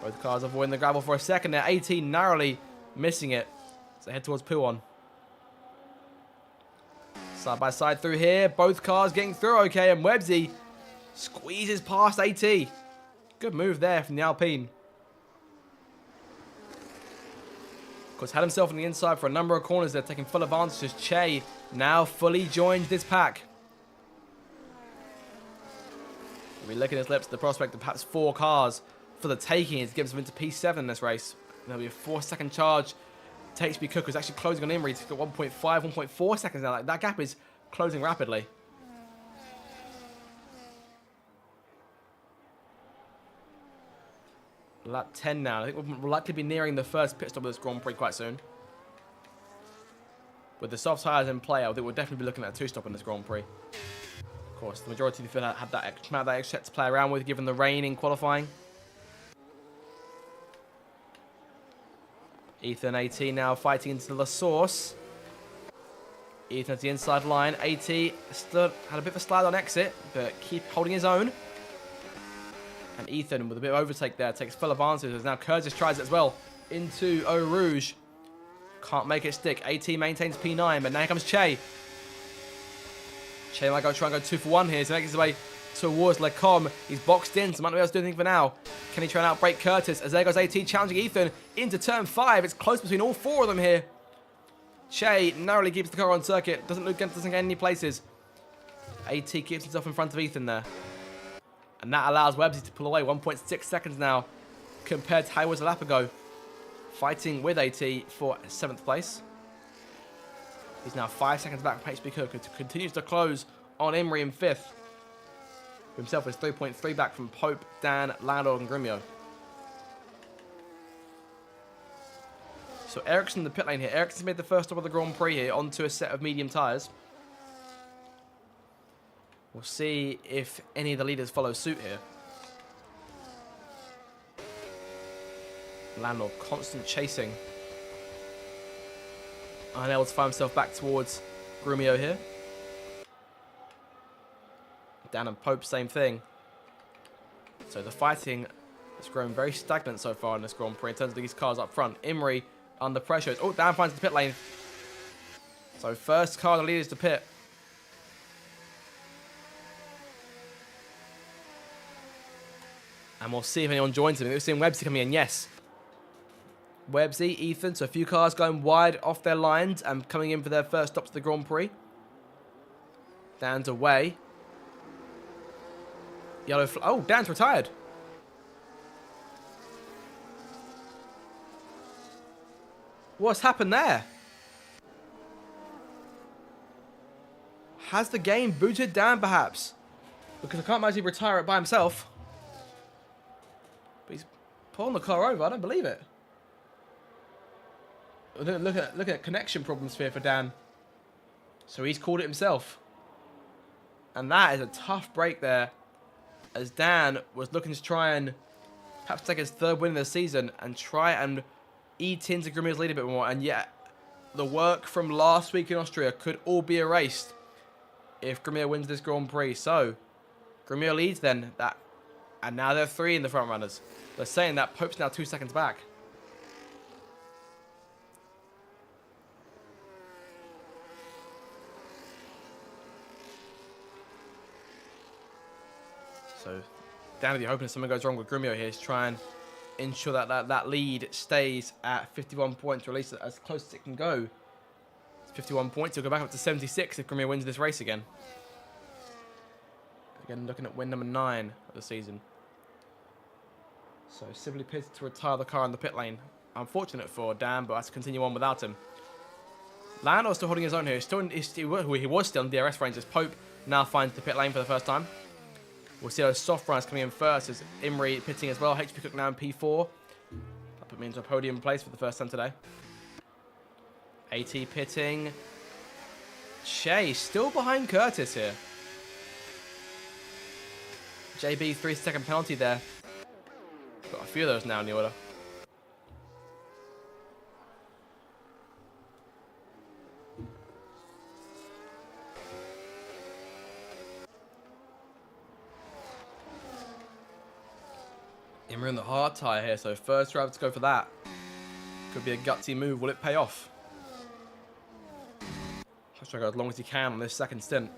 A: Both cars avoiding the gravel for a second there. 18 narrowly missing it. So head towards Puon. Side by side through here. Both cars getting through okay. And Websy squeezes past AT. Good move there from the Alpine. Of course, had himself on the inside for a number of corners there, taking full advantage as Che now fully joins this pack. We'll be licking his lips at the prospect of perhaps 4 cars for the taking as he gives him into P7 in this race. There'll be a 4-second charge. HB Cook is actually closing on Imri. He's got 1.5, 1.4 seconds now. Like, that gap is closing rapidly. Lap 10 now. I think we'll likely be nearing the first pit stop of this Grand Prix quite soon. With the soft tyres in play, I think we'll definitely be looking at a 2-stop in this Grand Prix. Of course, the majority of the field had that extra set to play around with, given the rain in qualifying. Ethan, AT now fighting into the source. Ethan at the inside line. AT still had a bit of a slide on exit, but keep holding his own. And Ethan, with a bit of overtake there, takes full advantage. As now Curtis tries it as well into Eau Rouge. Can't make it stick. AT maintains P9, but now here comes Che. Che might try and go 2 for 1 here. So he makes his way towards Lecom. He's boxed in, so might not be able to do anything for now. Can he try and outbrake Curtis? As there goes AT challenging Ethan into turn 5. It's close between all 4 of them here. Che narrowly keeps the car on circuit. Doesn't get any places. AT keeps himself in front of Ethan there. And that allows Websy to pull away. 1.6 seconds now compared to how he was a lap ago. Fighting with AT for 7th place. He's now 5 seconds back from HB Cook, who continues to close on Imri in 5th. Himself is 3.3 back from Pope, Dan, Landor, and Grimio. So Ericsson in the pit lane here. Ericsson's made the first stop of the Grand Prix here onto a set of medium tyres. We'll see if any of the leaders follow suit here. Landor constant chasing. Unable to find himself back towards Grumio here. Dan and Pope, same thing. So the fighting has grown very stagnant so far in this Grand Prix in terms of these cars up front. Imri under pressure. Oh, Dan finds the pit lane. So first car the leaders to pit. And we'll see if anyone joins him. We've seen Websy coming in, yes. Websy, Ethan, so a few cars going wide off their lines and coming in for their first stops of the Grand Prix. Dan's away. Yellow flag. Oh, Dan's retired. What's happened there? Has the game booted Dan, perhaps? Because I can't imagine he'd retire it by himself. But he's pulling the car over. I don't believe it. Look at connection problems here for Dan. So he's called it himself. And that is a tough break there. As Dan was looking to try and perhaps take his 3rd win of the season and try and eat into Grimio's lead a bit more. And yet, the work from last week in Austria could all be erased if Grimio wins this Grand Prix. So, Grimio leads then. And now they're 3 in the front runners. They're saying that Pope's now 2 seconds back. So, down to the open, if something goes wrong with Grimio here, to try and ensure that lead stays at 51 points, or at least as close as it can go. It's 51 points. He'll go back up to 76 if Grimio wins this race again. Again, looking at win number 9 of the season. So, simply pitted to retire the car in the pit lane. Unfortunate for Dan, but has to continue on without him. Landor still holding his own here. He was still in DRS range as Pope now finds the pit lane for the first time. We'll see those soft runs coming in first as Imri pitting as well. HB Cook now in P4. That put me into a podium place for the first time today. AT pitting. Che still behind Curtis here. JB 3-second penalty there. Got a few of those now in the order. Imri in the hard tyre here, so first driver to go for that. Could be a gutsy move. Will it pay off? Let's try to go as long as he can on this second stint.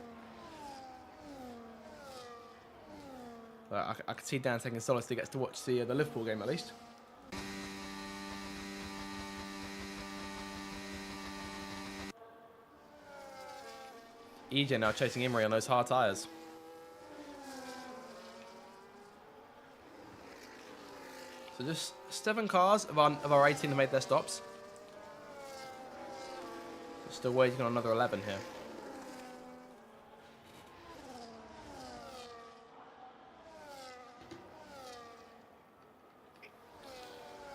A: I could see Dan taking solace. He gets to watch the Liverpool game at least. EJ now chasing Imri on those hard tyres. So just 7 cars of our 18 have made their stops. Still waiting on another 11 here.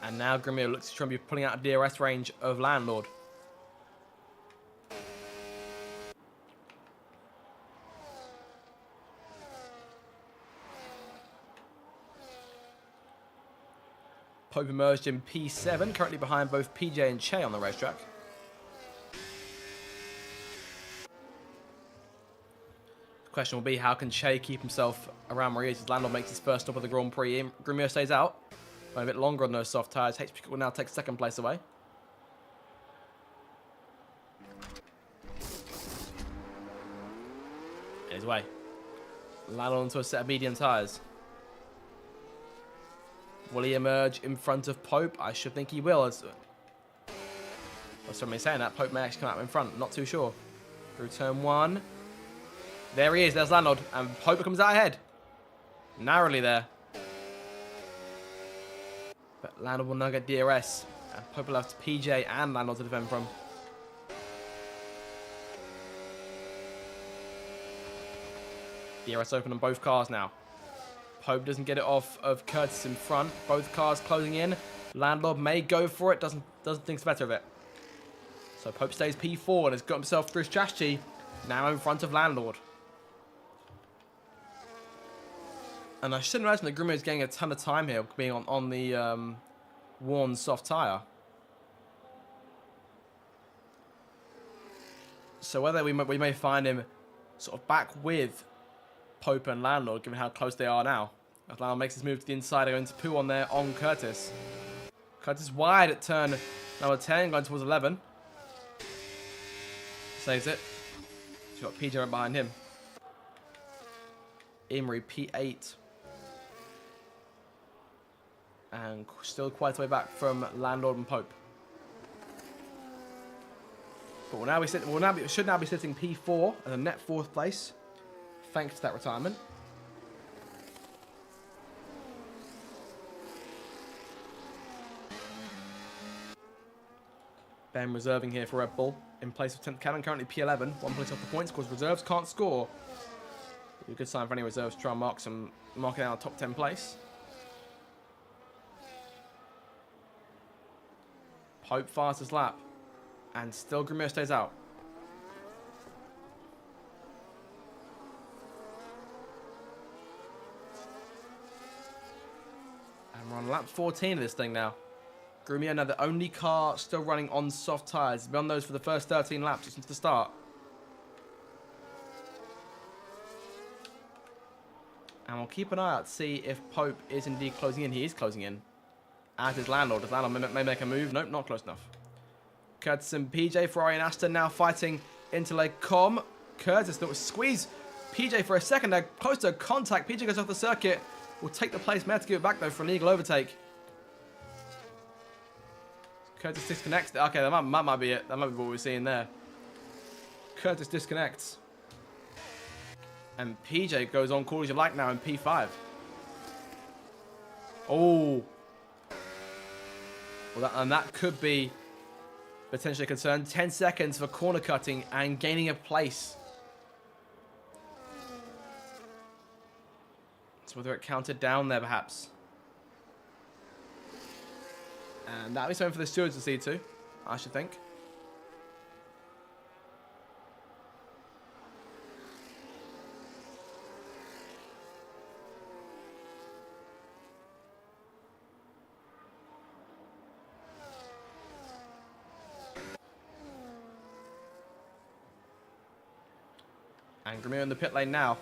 A: And now Grimio looks to try and be pulling out a DRS range of Landlord. Pope emerged in P7, currently behind both PJ and Che on the racetrack. The question will be, how can Che keep himself around Maria as Landlord makes his first stop of the Grand Prix? Grimio stays out. Going a bit longer on those soft tyres. HP will now take second place away. In his way. Landlord onto a set of medium tyres. Will he emerge in front of Pope? I should think he will. That's somebody saying that. Pope may actually come out in front. Not too sure. Through turn 1. There he is. There's Landlord. And Pope comes out ahead. Narrowly there. But Landlord will now get DRS. And Pope will have PJ and Landlord to defend from. DRS open on both cars now. Pope doesn't get it off of Curtis in front. Both cars closing in. Landlord may go for it. Doesn't think better of it. So Pope stays P4 and has got himself through strategy. Now in front of Landlord. And I should imagine that Grimio is getting a ton of time here, being on the worn soft tyre. So whether we may find him sort of back with Pope and Landlord, given how close they are now. As Landlord makes his move to the inside, going to poo on there on Curtis. Curtis wide at turn number 10, going towards 11. Saves it. He's got PJ right behind him. Imri P8. And still quite a way back from Landlord and Pope. But should now be sitting P4 at a net 4th place, thanks to that retirement. Ben reserving here for Red Bull in place of 10th Cannon, currently P11, 1 place off the points because reserves can't score. A good sign for any reserves to try and mark it out a top 10 place. Pope fastest lap, and still Grimio stays out. And we're on lap 14 of this thing now. Grimio now the only car still running on soft tyres. Been on those for the first 13 laps since the start. And we'll keep an eye out to see if Pope is indeed closing in. He is closing in. As is Landlord. Does Landlord may make a move? Nope, not close enough. Curtis and PJ, Ferrari and Aston now fighting into Le Com. Curtis that was squeeze PJ for a second there. Close to contact. PJ goes off the circuit. Will take the place. May have to give it back though for an illegal overtake. Curtis disconnects. Okay, that might be it. That might be what we're seeing there. Curtis disconnects. And PJ goes on cool as you like now in P5. Oh. Well, that could be potentially a concern. 10 seconds for corner cutting and gaining a place. So whether it counted down there, perhaps. And that'll be something for the stewards to see too, I should think. And Grimio in the pit lane now.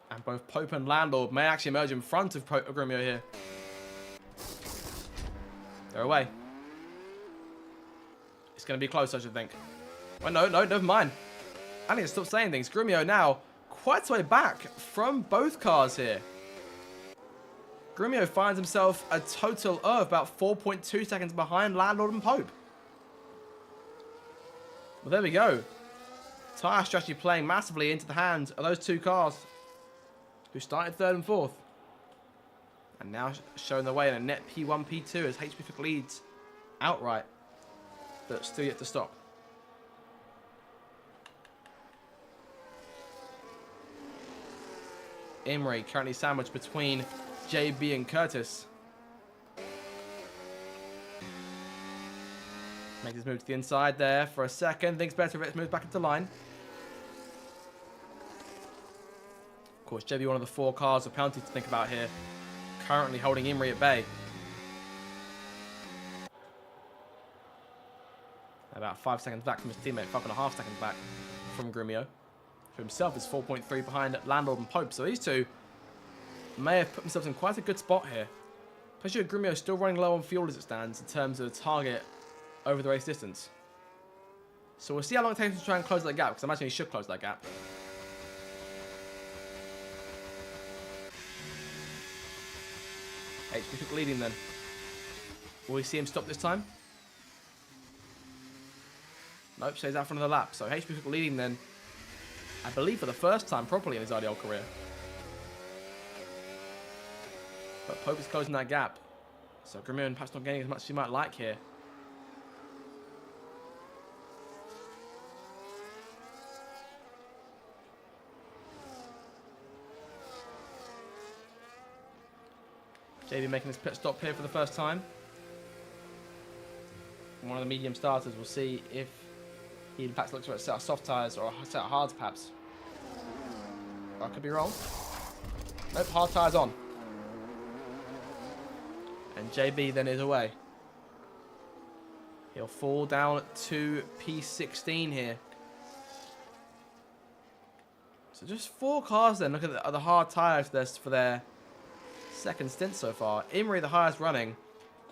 A: And both Pope and Landlord may actually emerge in front of Grimio here. They're away. It's going to be close, I should think. Well, no, never mind. I need to stop saying things. Grimio now quite a way back from both cars here. Grimio finds himself a total of about 4.2 seconds behind Landlord and Pope. Well, there we go. Tyre strategy playing massively into the hands of those two cars who started 3rd and 4th. And now showing the way in a net P1, P2 as HP Cook leads outright, but still yet to stop. Imre currently sandwiched between JB and Curtis. Makes his move to the inside there for a second. Thinks better of it. Moves back into line. Of course, JB, one of the 4 cars of penalty to think about here. Currently holding Imre at bay. About 5 seconds back from his teammate. 5.5 seconds back from Grumio. For himself is 4.3 behind Landlord and Pope. So these two may have put themselves in quite a good spot here. Especially with Grumio still running low on fuel as it stands in terms of the target over the race distance. So we'll see how long it takes him to try and close that gap, because I imagine he should close that gap. HP Cook leading then. Will we see him stop this time? Nope, stays out for another lap. So HP Cook leading then, I believe for the first time properly in his IDL career. But Pope is closing that gap. So Grumio perhaps not getting as much as he might like here. JB making his pit stop here for the first time. One of the medium starters. We'll see if he in fact looks for a set of soft tyres or a set of hards perhaps. I could be wrong. Nope, hard tyres on. And JB then is away. He'll fall down to P16 here. So just 4 cars then. Look at the hard tyres for their second stint so far. Imre the highest running.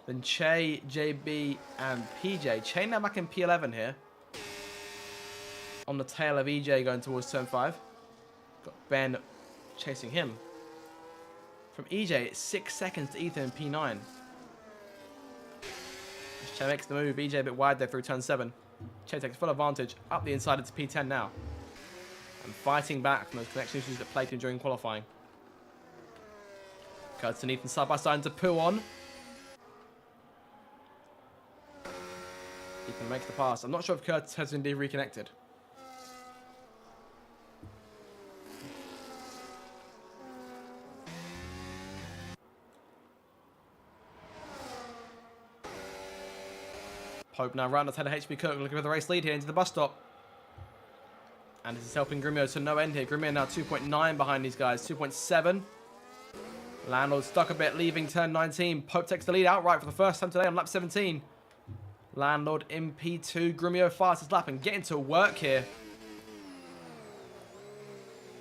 A: Then Che, JB, and PJ. Che now back in P11 here. On the tail of EJ going towards turn 5. Got Ben chasing him. From EJ, it's 6 seconds to Ethan in P9. As Che makes the move, EJ a bit wide there through turn 7. Che takes full advantage, up the inside into P10 now. And fighting back from those connection issues that plagued him during qualifying. Curtis and Ethan side by side into P1. Ethan makes the pass. I'm not sure if Curtis has indeed reconnected. Pope now round ahead of HP Cook, looking for the race lead here into the bus stop. And this is helping Grumio to no end here. Grumio now 2.9 behind these guys, 2.7. Landlord stuck a bit, leaving turn 19. Pope takes the lead outright for the first time today on lap 17. Landlord in P2, Grumio fastest lap and getting to work here.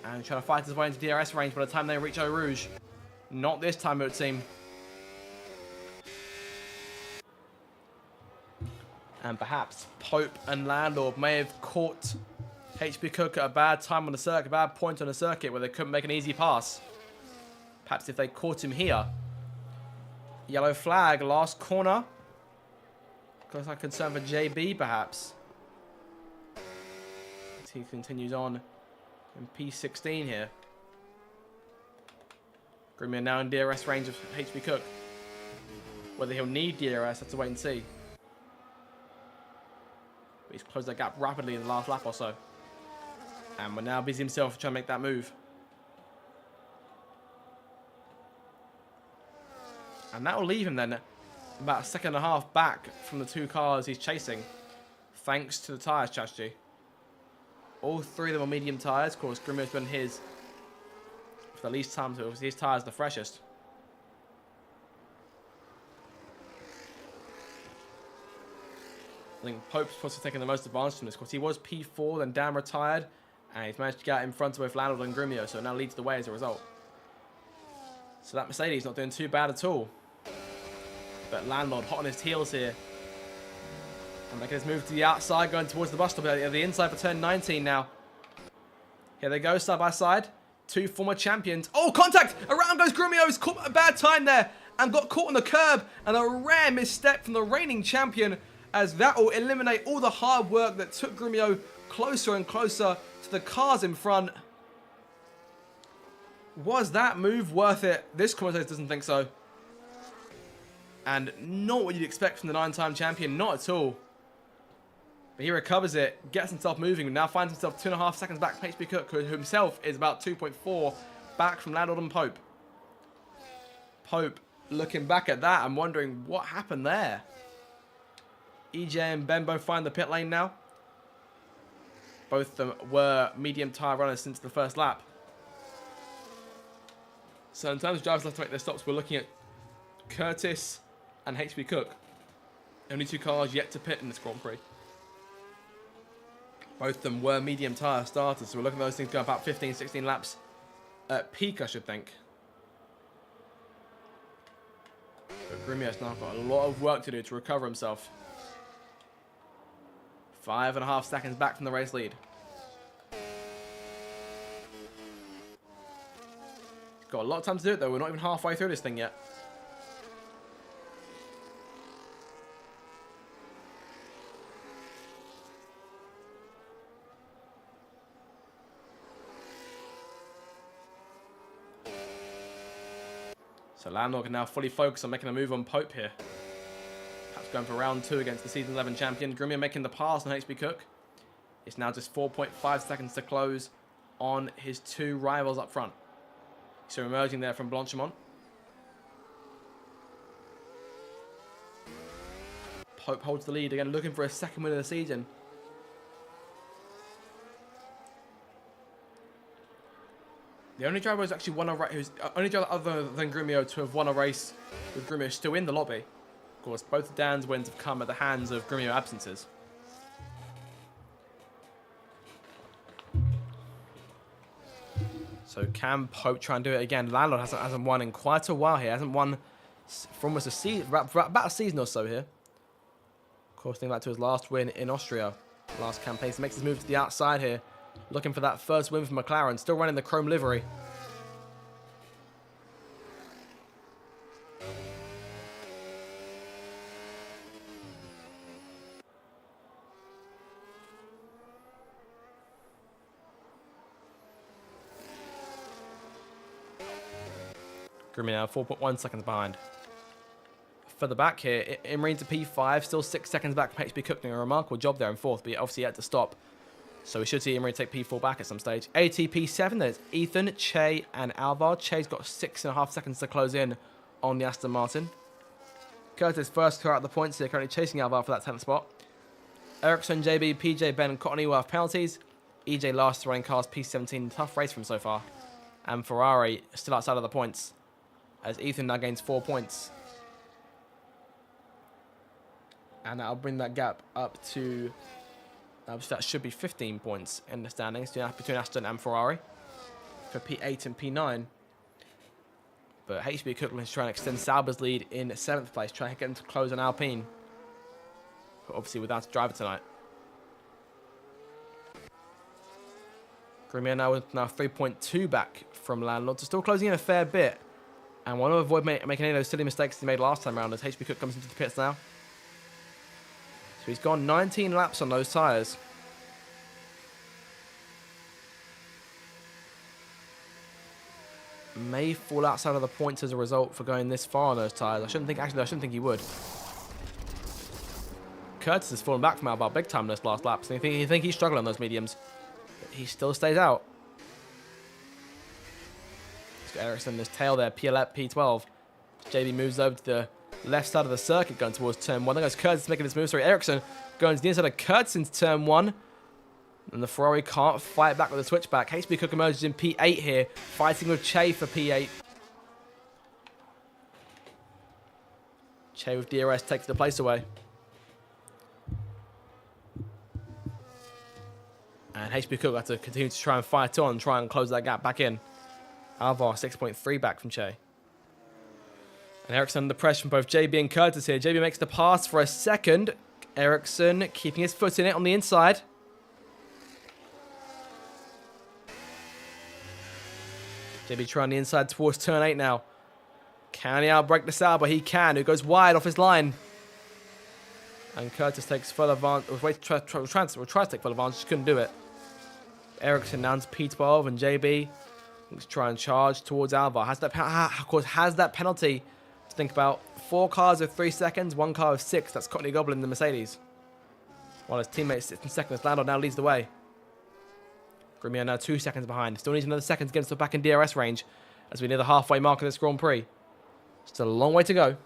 A: And trying to fight his way into DRS range by the time they reach Eau Rouge. Not this time, it would seem. And perhaps Pope and Landlord may have caught HP Cook at a bad time on the circuit, a bad point on the circuit where they couldn't make an easy pass. Perhaps if they caught him here. Yellow flag, last corner. Looks like concern for JB, perhaps. As he continues on in P16 here. Grumio now in DRS range of HP Cook. Whether he'll need DRS, have to wait and see. But he's closed that gap rapidly in the last lap or so. And we're now busy himself trying to make that move. And that will leave him then about a second and a half back from the 2 cars he's chasing, thanks to the tyre strategy. All 3 of them are medium tyres. Of course, Grumio's been his for the least time, so his tyres are the freshest. I think Pope's possibly taking the most advantage from this. Of course, he was P4, then damn retired, and he's managed to get out in front of both Landlord and Grumio, so it now leads the way as a result. So that Mercedes not doing too bad at all. But Landlord hot on his heels here. And making his move to the outside, going towards the bus stop at the inside for turn 19 now. Here they go, side by side. 2 former champions. Oh, contact! Around goes Grumio. He's caught at a bad time there and got caught on the curb. And a rare misstep from the reigning champion, as that will eliminate all the hard work that took Grumio closer and closer to the cars in front. Was that move worth it? This commentator doesn't think so. And not what you'd expect from the 9-time champion, not at all. But he recovers it, gets himself moving, and now finds himself 2.5 seconds back from HP Cook, who himself is about 2.4 back from Landlord and Pope. Pope looking back at that and wondering what happened there. EJ and Ben both find the pit lane now. Both of them were medium tyre runners since the first lap. So in terms of drivers left to make their stops, we're looking at Curtis and HP Cook. Only 2 cars yet to pit in this Grand Prix. Both of them were medium tyre starters, so we're looking at those things go about 15, 16 laps at peak, I should think. But Grimio's now got a lot of work to do to recover himself. 5.5 seconds back from the race lead. Got a lot of time to do it though. We're not even halfway through this thing yet. So Landlord can now fully focus on making a move on Pope here. Perhaps going for round 2 against the season 11 champion. Grimio making the pass on HP Cook. It's now just 4.5 seconds to close on his 2 rivals up front. So emerging there from Blanchimont. Pope holds the lead again, looking for a second win of the season. The only driver who's actually won a race, only driver other than Grimio to have won a race with Grimio still in the lobby. Of course, both of Dan's wins have come at the hands of Grimio absences. So can Pope try and do it again? Landlord hasn't won in quite a while here. Hasn't won for almost a season, about a season or so here. Of course, think back to his last win in Austria, last campaign. So makes his move to the outside here, looking for that first win for McLaren. Still running the chrome livery. Grimmy now 4.1 seconds behind. Further back here, Imreen to P5, still 6 seconds back from HP Cook, doing a remarkable job there in 4th, but obviously he had to stop. So we should see Imreen take P4 back at some stage. ATP 7, there's Ethan, Che, and Alvar. Che's got 6.5 seconds to close in on the Aston Martin. Curtis first car out the points here, currently chasing Alvar for that 10th spot. Ericsson, JB, PJ, Ben, and Cottony will have penalties. EJ last running cars, P17, tough race for him so far. And Ferrari still outside of the points, as Ethan now gains 4 points. And that'll bring that gap up to, that should be 15 points in the standings between Aston and Ferrari for P8 and P9. But HB Cookland is trying to extend Sauber's lead in 7th place, trying to get him to close on Alpine. But obviously without a driver tonight. Grimio now with 3.2 back from Landlord, so still closing in a fair bit. And want to avoid making any of those silly mistakes he made last time around as HP Cook comes into the pits now. So he's gone 19 laps on those tyres. May fall outside of the points as a result for going this far on those tyres. I shouldn't think he would. Curtis has fallen back from Alvar big time this last lap, so you think he's struggling on those mediums. But he still stays out. Ericsson, this tail there, P11, P12. JB moves over to the left side of the circuit going towards turn 1. There goes Curtis making this move. Sorry, Ericsson going to the inside of Curtis into turn 1. And the Ferrari can't fight back with a switchback. HB Cook emerges in P8 here, fighting with Che for P8. Che with DRS takes the place away. And HB Cook have to continue to try and fight on, try and close that gap back in. Alvar 6.3 back from Che. And Ericsson under pressure from both JB and Curtis here. JB makes the pass for a second. Ericsson keeping his foot in it on the inside. JB trying the inside towards turn 8 now. Can he outbrake the Sauber? He can. Who goes wide off his line. And Curtis takes full advantage. Was try to take full advantage, just couldn't do it. Ericsson now to P12 and JB. Let's try and charge towards Alvar. Of course, has that penalty to think about. 4 cars with 3 seconds, 1 car with 6. That's Courtney Goblin, the Mercedes. While his teammate sits in second, as Lando now leads the way. Grumio now 2 seconds behind. Still needs another second to get himself back in DRS range as we near the halfway mark of this Grand Prix. Still a long way to go.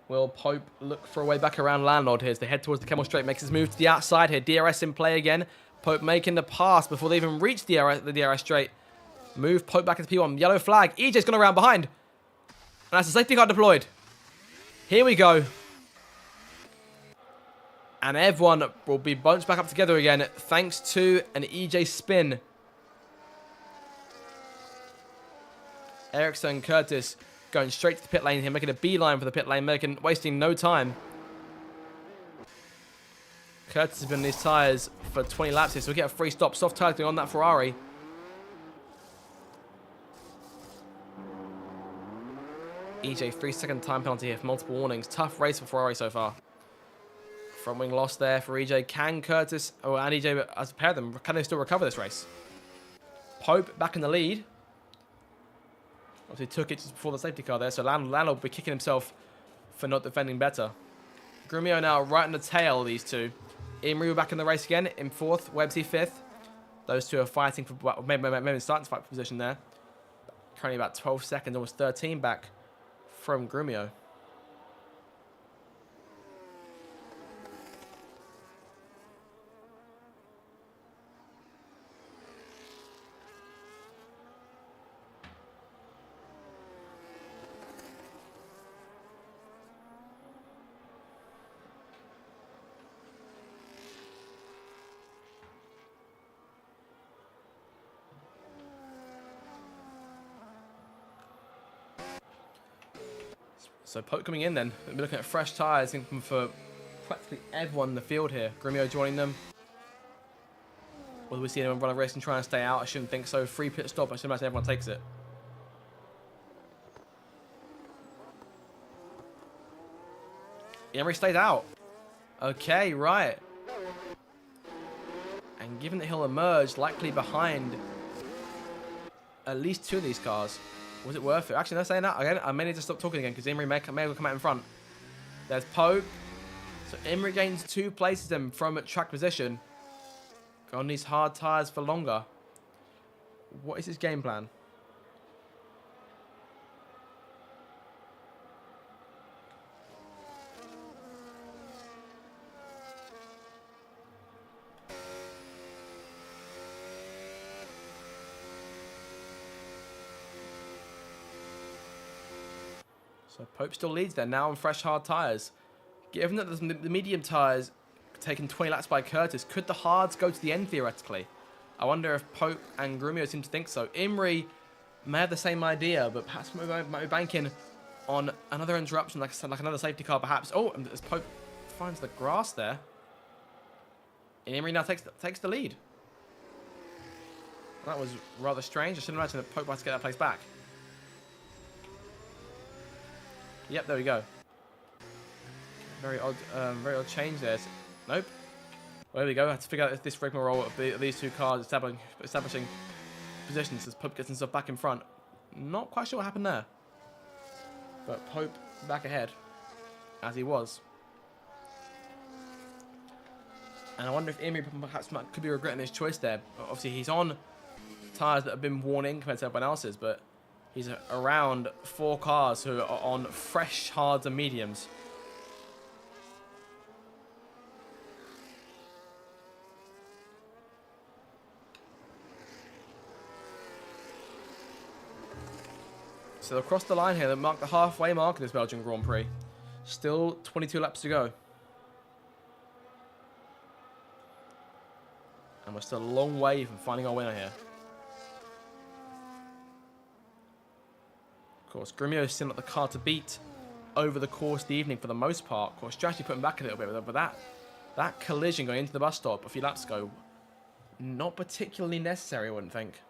A: Will Pope look for a way back around Landlord here as they head towards the Kemmel Straight. Makes his move to the outside here. DRS in play again. Pope making the pass before they even reach the DRS Straight. Move Pope back into P1. Yellow flag. EJ's gone around behind. And that's a safety car deployed. Here we go. And everyone will be bunched back up together again thanks to an EJ spin. Ericsson and Curtis going straight to the pit lane here, making a beeline for the pit lane, wasting no time. Curtis has been on these tyres for 20 laps here, so we get a free stop. Soft tyres on that Ferrari. EJ, 3-second time penalty here for multiple warnings. Tough race for Ferrari so far. Front wing loss there for EJ. Can Curtis and EJ, as a pair of them, can they still recover this race? Pope back in the lead. Obviously took it just before the safety car there, so Lando will be kicking himself for not defending better. Grumio now right in the tail of these two. Imri back in the race again in 4th, Websy 5th. Those two are fighting for, maybe starting to fight for position there. Currently about 12 seconds, almost 13 back from Grumio. So Pope coming in then. We're looking at fresh tyres for practically everyone in the field here. Grumio joining them. Will we see anyone run a race and try and stay out? I shouldn't think so. Free pit stop. I should imagine everyone takes it. Emery stayed out. Okay, right. And given that he'll emerge likely behind at least 2 of these cars, was it worth it? Actually, no, saying that again, I may need to stop talking again because Imri may have come out in front. There's Pope. So Imri gains 2 places then from track position. Go on these hard tyres for longer. What is his game plan? So Pope still leads there now on fresh hard tyres. Given that the medium tyres taken 20 laps by Curtis, could the hards go to the end theoretically? I wonder if Pope and Grumio seem to think so. Imri may have the same idea, but perhaps might be banking on another interruption, like I said, like another safety car perhaps. Oh, and as Pope finds the grass there, and Imri now takes the lead. That was rather strange. I should imagine that Pope might to get that place back. Yep, there we go. Very odd change there. Nope. Well, there we go. I had to figure out this rigmarole of these 2 cars establishing positions as Pope gets himself back in front. Not quite sure what happened there. But Pope back ahead, as he was. And I wonder if Imri perhaps could be regretting his choice there. Obviously, he's on tyres that have been worn in compared to everyone else's, but he's around 4 cars who are on fresh hards and mediums. So across the line here, they mark the halfway mark of this Belgian Grand Prix. Still 22 laps to go. And we're still a long way from finding our winner here. Of course, Grumio is still not the car to beat over the course of the evening for the most part. Of course, strategy put him back a little bit, but that collision going into the bus stop a few laps ago not particularly necessary, I wouldn't think.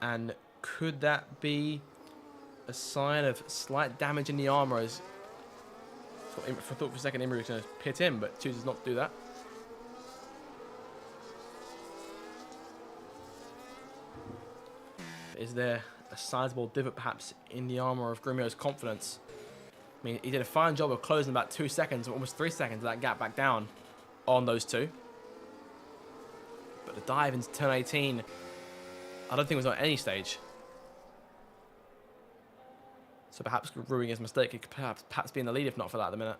A: And could that be a sign of slight damage in the armor? As I thought for a second Imri was going to pit in, but chooses not to do that. Is there a sizable divot perhaps in the armor of Grumio's confidence? I mean, he did a fine job of closing about 2 seconds, almost 3 seconds of that gap back down on those two. But the dive into turn 18, I don't think it was on any stage. So perhaps ruining his mistake, he could perhaps be in the lead if not for that at the minute.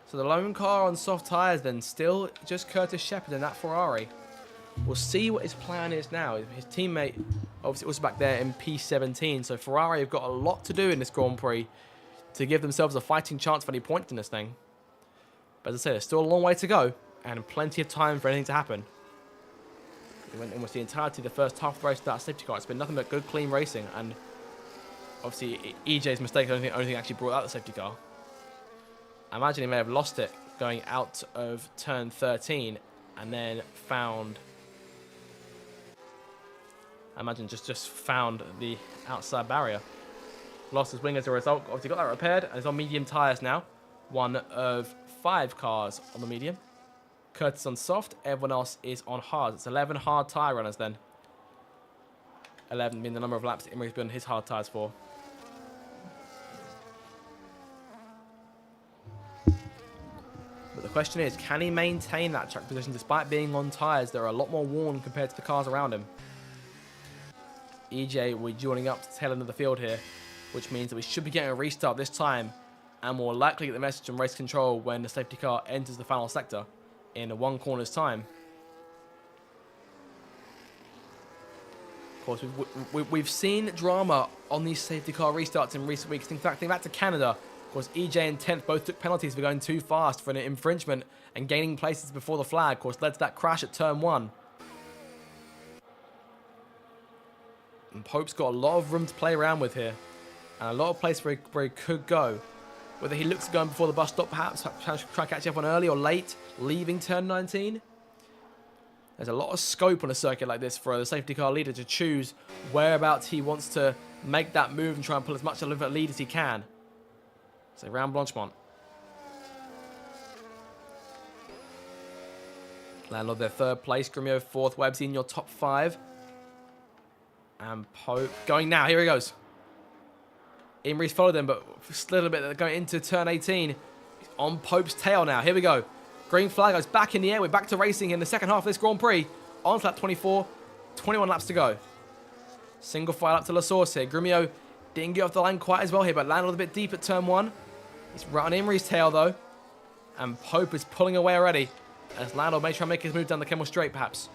A: So the lone car on soft tyres then, still just Curtis Shepard in that Ferrari. We'll see what his plan is now. His teammate obviously also back there in P17, so Ferrari have got a lot to do in this Grand Prix to give themselves a fighting chance for any points in this thing. But as I say, there's still a long way to go and plenty of time for anything to happen. We went almost the entirety of the first half of the race without a safety car. It's been nothing but good, clean racing, and obviously EJ's mistake, I don't think actually brought out the safety car. I imagine he may have lost it going out of turn 13 and then found... I imagine just found the outside barrier. Lost his wing as a result. Obviously got that repaired and is on medium tyres now. One of 5 cars on the medium. Curtis on soft. Everyone else is on hard. It's 11 hard tyre runners then. 11 being the number of laps that Imri's been on his hard tyres for. But the question is, can he maintain that track position despite being on tyres that are a lot more worn compared to the cars around him? EJ will be joining up to the tail end of the field here, which means that we should be getting a restart this time and more likely get the message from race control when the safety car enters the final sector in 1 corner's time. Of course, we've seen drama on these safety car restarts in recent weeks. In fact, think back to Canada. Of course, EJ and 10th both took penalties for going too fast for an infringement and gaining places before the flag. Of course, led to that crash at turn 1. And Pope's got a lot of room to play around with here. And a lot of places where he could go. Whether he looks at going before the bus stop, perhaps try to catch everyone early or late, leaving turn 19. There's a lot of scope on a circuit like this for the safety car leader to choose whereabouts he wants to make that move and try and pull as much of a lead as he can. So round Blanchemont. Landlord their 3rd place, Grumio 4th, Webbs in your top 5. And Pope going now, here he goes. Imri's followed them, but just a little bit going into turn 18. He's on Pope's tail now, here we go. Green flag goes back in the air, we're back to racing in the second half of this Grand Prix. On to lap 24, 21 laps to go. Single file up to La Source here. Grumio didn't get off the line quite as well here, but landed a little bit deep at turn 1. He's right on Imri's tail though. And Pope is pulling away already. As Lando may try and make his move down the Kemmel Straight perhaps.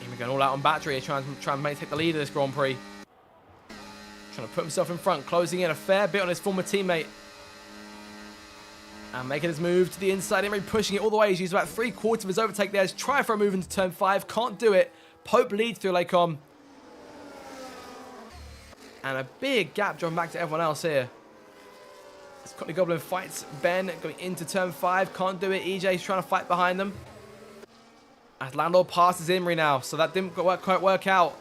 A: Imri going all out on battery here, trying to take the lead of this Grand Prix. Trying to put himself in front, closing in a fair bit on his former teammate. And making his move to the inside. Imri pushing it all the way. He's used about 3/4 of his overtake there. He's trying for a move into turn 5. Can't do it. Pope leads through Lecom. And a big gap drawn back to everyone else here. Scotty Goblin fights Ben going into turn 5. Can't do it. EJ's trying to fight behind them. As Landor passes Imri now. So that didn't quite work out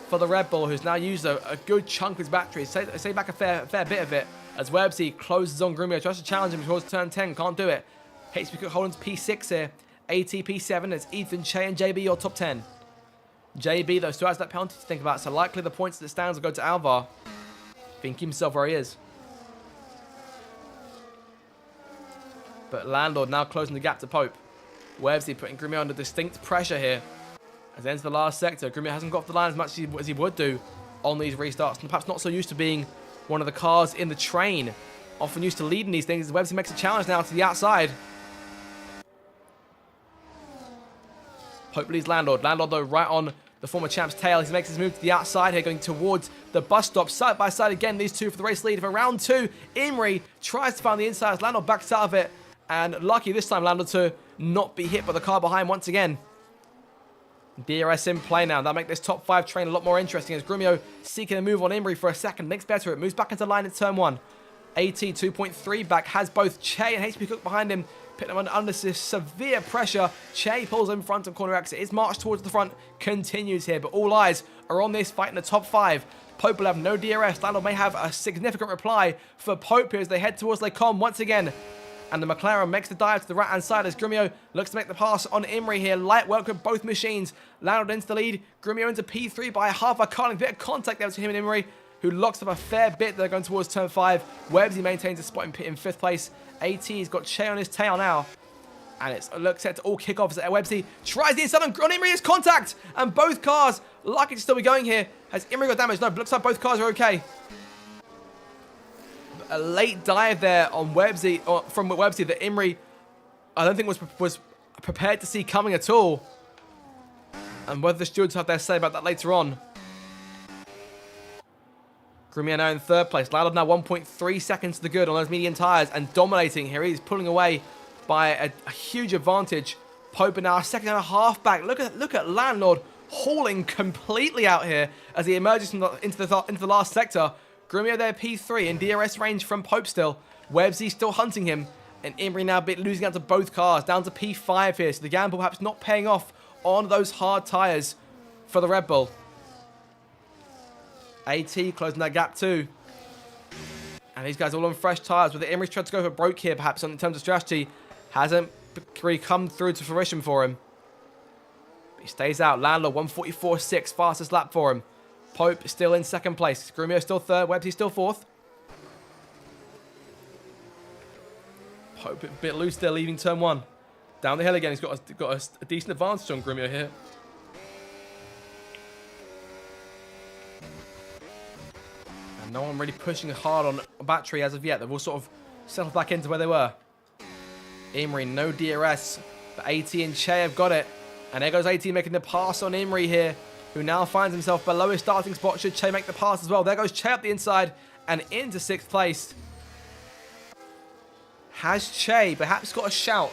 A: for the Red Bull, who's now used a good chunk of his battery. Say back a fair bit of it. As Webbsy closes on Grumio, tries to challenge him towards turn 10. Can't do it. HB Holdings P6 here. ATP 7. It's Ethan, Che, and JB, your top 10. JB, though, still has that penalty to think about. So likely the points that stands will go to Alvar. If he can keep himself where he is. But Landlord now closing the gap to Pope. Webbsy putting Grumio under distinct pressure here. As it ends the last sector, Grumio hasn't got off the line as much as he would do on these restarts. And perhaps not so used to being one of the cars in the train. Often used to leading these things. As Webbsy makes a challenge now to the outside. Pope leads Landlord. Landlord, though, right on the former champ's tail. He makes his move to the outside here, going towards the bus stop. Side by side again, these two for the race lead for round 2. Imri tries to find the inside as Landlord backs out of it. And lucky this time, Landlord, to not be hit by the car behind once again. DRS in play now. That'll make this top 5 train a lot more interesting as Grumio seeking a move on Imri for a second. Next better, it moves back into line in turn 1. AT 2.3 back, has both Che and HP Cook behind him, putting them under this severe pressure. Che pulls in front of corner exit. His march towards the front continues here, but all eyes are on this fight in the top 5. Pope will have no DRS. Landlord may have a significant reply for Pope here as they head towards Lecom once again. And the McLaren makes the dive to the right-hand side as Grumio looks to make the pass on Imri here. Light work with both machines. Landlord into the lead. Grumio into P3 by half a car. A bit of contact there to him and Imri, who locks up a fair bit. They're going towards turn 5. Webbsy maintains a spot in 5th place. AT's got Che on his tail now. And it looks set to all kickoffs. Webbsy tries the inside on Imri. Is contact. And both cars lucky to still be going here. Has Imri got damage? No, but looks like both cars are okay. A late dive there on Webbsy, from Webbsy that Imri, I don't think was prepared to see coming at all. And whether the stewards have their say about that later on. Grumio now in 3rd place. Landlord now 1.3 seconds to the good on those medium tyres and dominating here. He's pulling away by a huge advantage. Pope now a second and a half back. Look at Landlord hauling completely out here as he emerges from into the last sector. Grumio there P3 in DRS range from Pope still. Webbsy still hunting him. And Imri now losing out to both cars. Down to P5 here. So the gamble perhaps not paying off on those hard tyres for the Red Bull. AT closing that gap too. And these guys all on fresh tyres. With the Imri tried to go for broke here perhaps in terms of strategy. Hasn't really come through to fruition for him. But he stays out. Landlord 144.6. Fastest lap for him. Pope still in 2nd place. Grumio still 3rd. Webbsy still 4th. Pope a bit loose there, leaving turn 1. Down the hill again. He's got a decent advantage on Grumio here. And no one really pushing hard on a battery as of yet. They've all sort of settled back into where they were. Imri, no DRS. But AT and Che have got it. And there goes AT making the pass on Imri here, who now finds himself below his starting spot. Should Che make the pass as well? There goes Che up the inside and into 6th place. Has Che perhaps got a shout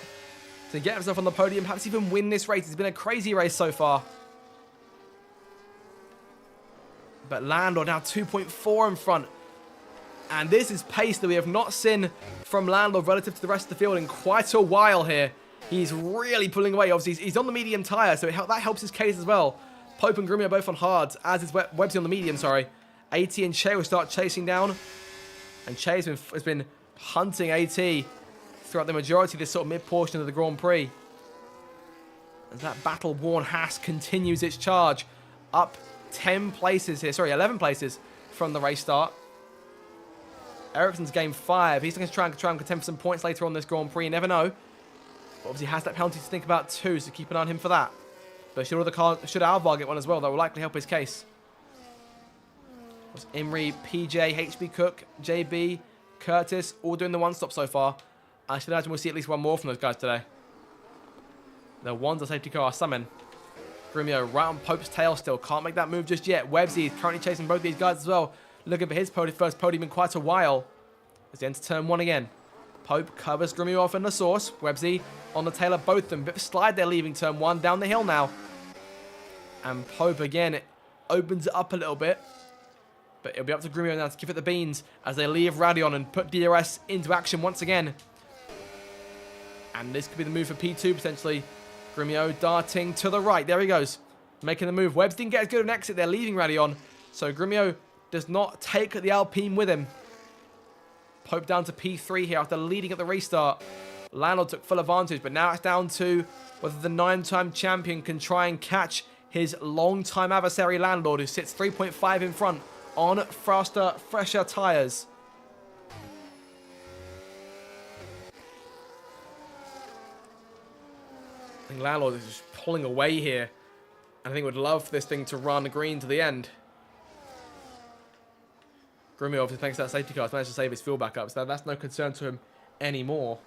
A: to get himself on the podium, perhaps even win this race? It's been a crazy race so far. But Landlord now 2.4 in front. And this is pace that we have not seen from Landlord relative to the rest of the field in quite a while here. He's really pulling away. Obviously, he's on the medium tyre, so that helps his case as well. Pope and Grumio both on hards, as is Webbsy on the medium, sorry. AT and Che will start chasing down. And Che has been hunting AT throughout the majority of this sort of mid-portion of the Grand Prix. As that battle-worn Haas continues its charge. Up 10 places here, sorry, 11 places from the race start. Ericsson's game 5. He's going to try and contend for some points later on this Grand Prix. You never know. But obviously has that penalty to think about too, so keep an eye on him for that. But should Alvar get one as well, that will likely help his case. Imri, PJ, HB Cook, JB, Curtis, all doing the one-stop so far. I should imagine we'll see at least one more from those guys today. The one's a safety car summon. Grumio right on Pope's tail still. Can't make that move just yet. Webbsy is currently chasing both these guys as well. Looking for his first podium in quite a while. As he enters turn 1 again. Pope covers Grumio off in the source. Webbsy on the tail of both of them. Bit of a slide there leaving turn 1. Down the hill now. And Pope again opens it up a little bit. But it'll be up to Grumio now to give it the beans as they leave Radion and put DRS into action once again. And this could be the move for P2 potentially. Grumio darting to the right. There he goes. Making the move. Webbs didn't get as good an exit there, leaving Radion. So Grumio does not take the Alpine with him. Pope down to P3 here after leading at the restart. Landlord took full advantage, but now it's down to whether the 9-time champion can try and catch his long-time adversary Landlord, who sits 3.5 in front on faster, fresher tyres. I think Landlord is just pulling away here. And I think would love for this thing to run green to the end. Grumio, obviously, thanks to that safety car, has managed to save his fuel back up, so that's no concern to him anymore.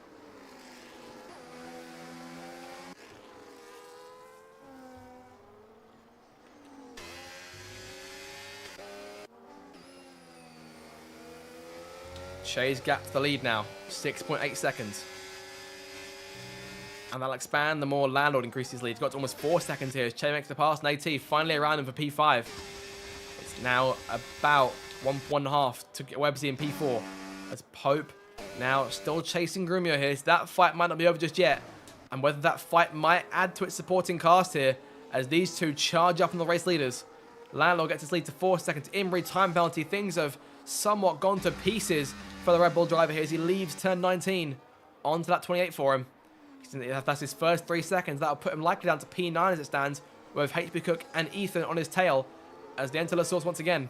A: Che's gap to the lead now, 6.8 seconds. And that'll expand the more Landlord increases his lead. He's got to almost 4 seconds here as Che makes the pass and AT finally around him for P5. It's now about 1.5 to Webbsy in P4. as Pope now still chasing Grumio here. So that fight might not be over just yet. And whether that fight might add to its supporting cast here as these two charge up on the race leaders. Landlord gets his lead to 4 seconds. Imri time penalty. Things have somewhat gone to pieces for the Red Bull driver here as he leaves turn 19 onto that 28 for him. That's his first 3 seconds. That'll put him likely down to P9 as it stands, with HP Cook and Ethan on his tail as they enter the source once again.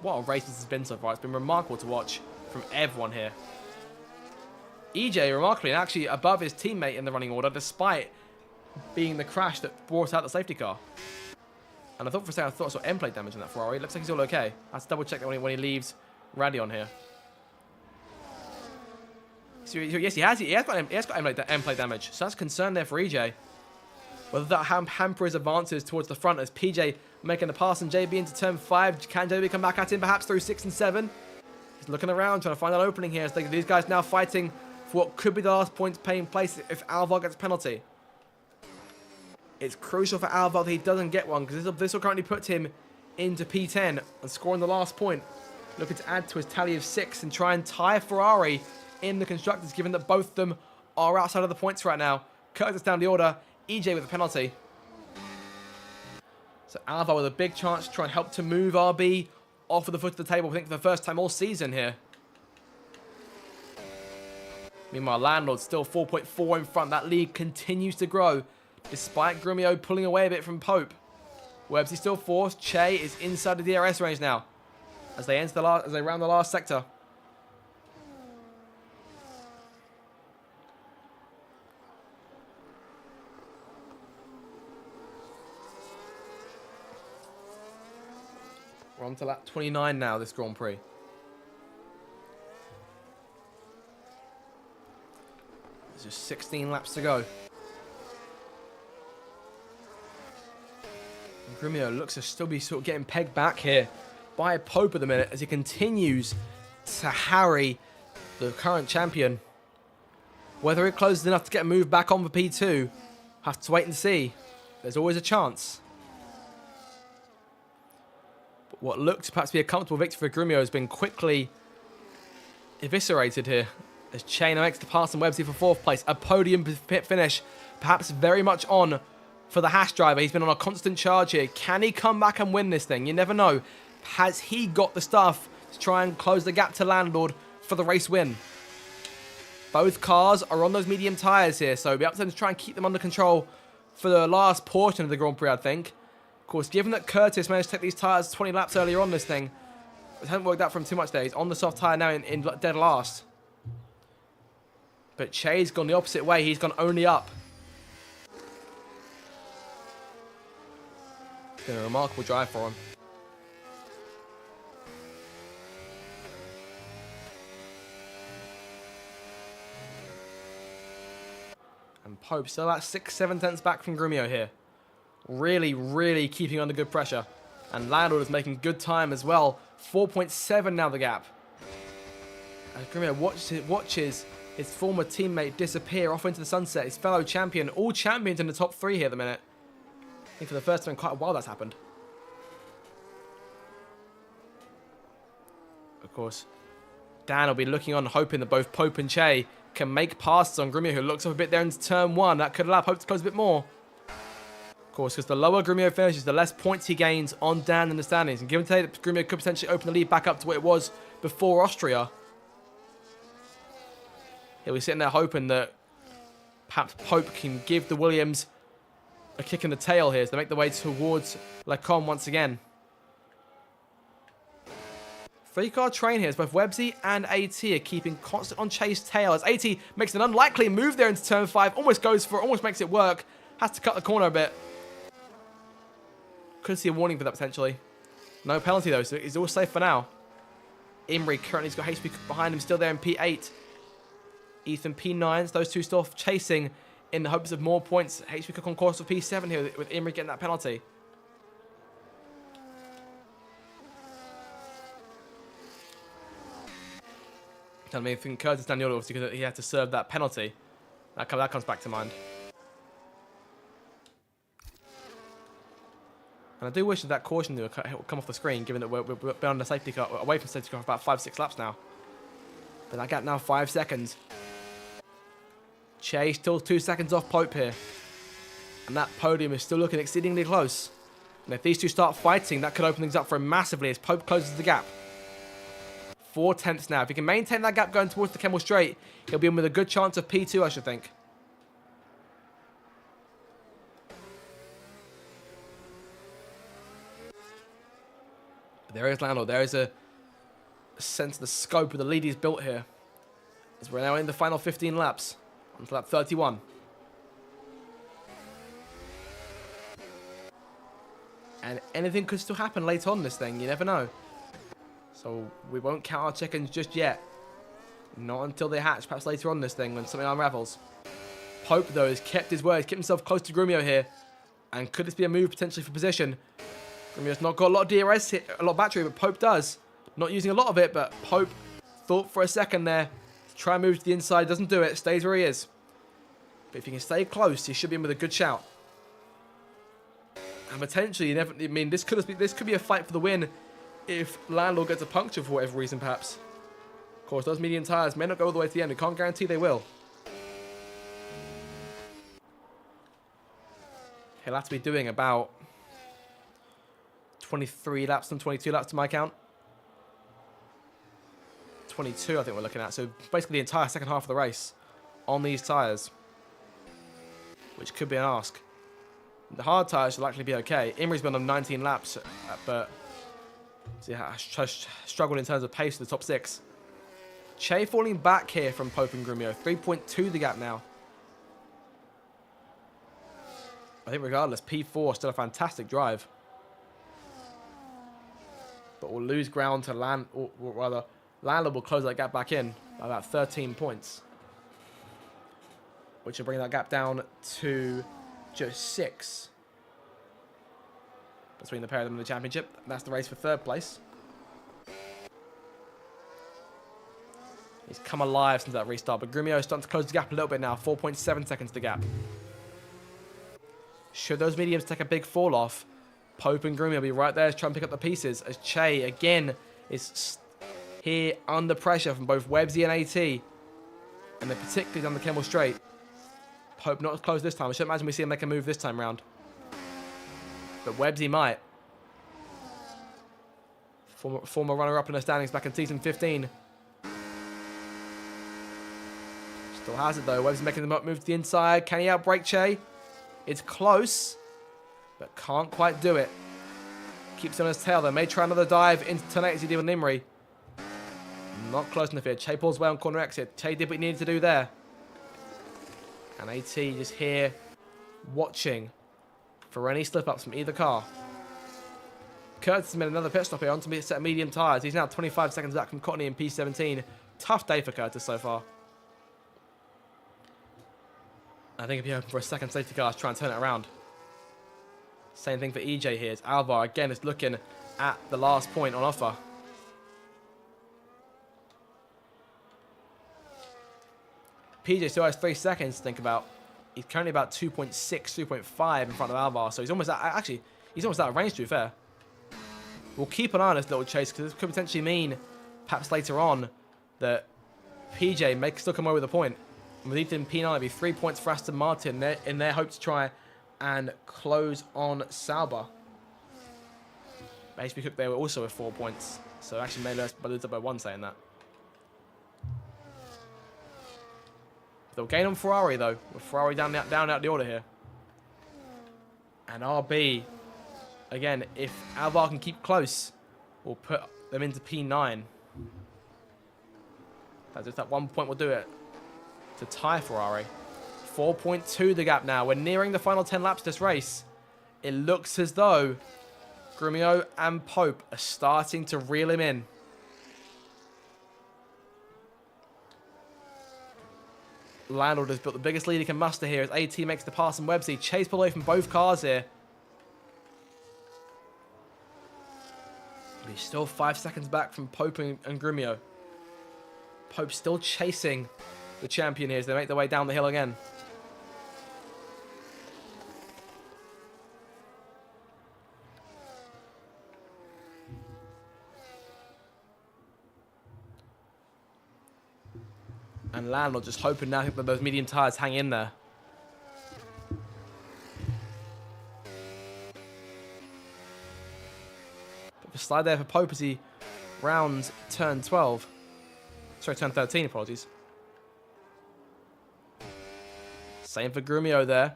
A: What a race this has been so far. It's been remarkable to watch from everyone here. EJ, remarkably, actually above his teammate in the running order, despite being the crash that brought out the safety car. And I thought for a second, I saw end plate damage in that Ferrari. It looks like he's all okay. I have to double check that when he leaves Radion here. So yes, he has got end plate damage. So that's a concern there for EJ. Whether that hamper his advances towards the front as PJ making the pass and JB into turn 5. Can JB come back at him perhaps through 6 and 7? He's looking around trying to find an opening here. So these guys now fighting for what could be the last points paying place if Alvar gets a penalty. It's crucial for Alvar that he doesn't get one because this will currently put him into P10 and scoring the last point. Looking to add to his tally of 6 and try and tie Ferrari in the Constructors, given that both of them are outside of the points right now. Curtis down the order. EJ with a penalty. So Alvar with a big chance to try and help to move RB off of the foot of the table, I think for the first time all season here. Meanwhile, Landlord still 4.4 in front. That lead continues to grow, despite Grumio pulling away a bit from Pope. Webbsy still fourth. Che is inside the DRS range now, as they enter as they round the last sector. We're on to lap 29 now, this Grand Prix. There's just 16 laps to go. And Grumio looks to still be sort of getting pegged back here by Pope at the minute as he continues to harry the current champion. Whether it closes enough to get moved back on for P2, have to wait and see. There's always a chance. What looked to perhaps be a comfortable victory for Grumio has been quickly eviscerated here. As Che now makes the pass and Webbsy for 4th place. A podium finish, perhaps very much on for the Haas driver. He's been on a constant charge here. Can he come back and win this thing? You never know. Has he got the stuff to try and close the gap to Landlord for the race win? Both cars are on those medium tyres here, so it'll be up to them to try and keep them under control for the last portion of the Grand Prix, I think. Of course, given that Curtis managed to take these tyres 20 laps earlier on this thing, it hasn't worked out for him too much there. He's on the soft tyre now in dead last. But Che's gone the opposite way. He's gone only up. It's been a remarkable drive for him. And Pope still at 6-7 tenths back from Grumio here. Really, really keeping under good pressure. And Landlord is making good time as well. 4.7 now the gap. As Grumio watches his former teammate disappear off into the sunset. His fellow champion. All champions in the top 3 here at the minute. I think for the first time in quite a while that's happened. Of course, Dan will be looking on, hoping that both Pope and Che can make passes on Grumio, who looks up a bit there into turn 1. That could allow Pope to close a bit more. Of course, because the lower Grumio finishes, the less points he gains on Dan in the standings. And given today that Grumio could potentially open the lead back up to what it was before Austria, he'll be sitting there hoping that perhaps Pope can give the Williams a kick in the tail here as they make their way towards Lecom once again. 3-car train here as both Webbsy and AT are keeping constant on Che's tail as AT makes an unlikely move there into turn 5. Almost goes for it, almost makes it work. Has to cut the corner a bit. Could see a warning for that potentially. No penalty though, so he's all safe for now. Imri currently has got HP behind him, still there in P8. Ethan P9s, those two still chasing in the hopes of more points. HP Cook on course for P7 here with Imri getting that penalty. I mean, I think Curtis down the order, obviously, because he had to serve that penalty. That comes back to mind. And I do wish that caution would come off the screen, given that we're beyond the safety car, away from the safety car for about 5-6 laps now. But that gap now 5 seconds. Che still 2 seconds off Pope here. And that podium is still looking exceedingly close. And if these two start fighting, that could open things up for him massively as Pope closes the gap. 4 tenths now. If he can maintain that gap going towards the Kemmel Straight, he'll be in with a good chance of P2, I should think. There is Lando. There is a sense of the scope of the lead he's built here. As we're now in the final 15 laps. On to lap 31. And anything could still happen later on in this thing. You never know. So we won't count our chickens just yet. Not until they hatch. Perhaps later on in this thing when something unravels. Pope, though, has kept his word. He's kept himself close to Grumio here. And could this be a move potentially for position? Grumio's not got a lot of DRS, a lot of battery, but Pope does. Not using a lot of it, but Pope thought for a second there. Try and move to the inside, doesn't do it, stays where he is. But if he can stay close, he should be in with a good shout. And potentially, this could be a fight for the win if Landlord gets a puncture for whatever reason, perhaps. Of course, those medium tyres may not go all the way to the end. We can't guarantee they will. He'll have to be doing about 23 laps and 22 laps to my count. 22, I think we're looking at. So basically the entire second half of the race on these tyres, which could be an ask. The hard tyres should likely be okay. Imri's been on 19 laps, but yeah, struggled in terms of pace for the top 6. Che falling back here from Pope and Grumio. 3.2 the gap now. I think regardless, P4 still a fantastic drive. But we'll lose ground to Land, or rather, Landler will close that gap back in by about 13 points. Which will bring that gap down to just 6. Between the pair of them in the championship. And that's the race for 3rd place. He's come alive since that restart, but Grumio is starting to close the gap a little bit now. 4.7 seconds the gap. Should those mediums take a big fall off, Pope and Grumio will be right there to try and pick up the pieces, as Che, again, is here under pressure from both Websy and AT. And they're particularly down the Kemmel Straight. Pope not as close this time. I should imagine we see him make a move this time round. But Websy might. Former runner-up in the standings back in season 15. Still has it though. Websy making the move to the inside. Can he outbrake Che? It's close, but can't quite do it. Keeps on his tail though. May try another dive into turn 8 as he did with Nimri. Not close enough here. Che pulls away on corner exit. Che did what he needed to do there. And AT just here watching for any slip-ups from either car. Curtis has made another pit stop here onto a set of medium tyres. He's now 25 seconds back from Cotney in P17. Tough day for Curtis so far. I think he'll be open for a second safety car to try and turn it around. Same thing for EJ here. As Alvar again is looking at the last point on offer. PJ still has 3 seconds to think about. He's currently about 2.6, 2.5 in front of Alvar, so he's almost out, actually, he's almost out of range, to be fair. We'll keep an eye on this little chase, because this could potentially mean, perhaps later on, that PJ may still come away with a point. And with Ethan P9, it'll be 3 points for Aston Martin in their hope to try and close on Sauber. HP Cook there were also with 4 points, so actually may lose up by 1 saying that. They'll gain on Ferrari though, with Ferrari down out the order here. And RB, again, if Alvar can keep close, we'll put them into P9. That's just that 1 point will do it to tie Ferrari. 4.2 the gap now. We're nearing the final 10 laps of this race. It looks as though Grumio and Pope are starting to reel him in. Landlord has built the biggest lead he can muster here as AT makes the pass and Websy. Chase away from both cars here. But he's still 5 seconds back from Pope and Grumio. Pope still chasing the champion here as they make their way down the hill again. And Landlord just hoping now that those medium tyres hang in there. Bit of a slide there for Pope as he rounds turn 12. Sorry, turn 13, apologies. Same for Grumio there.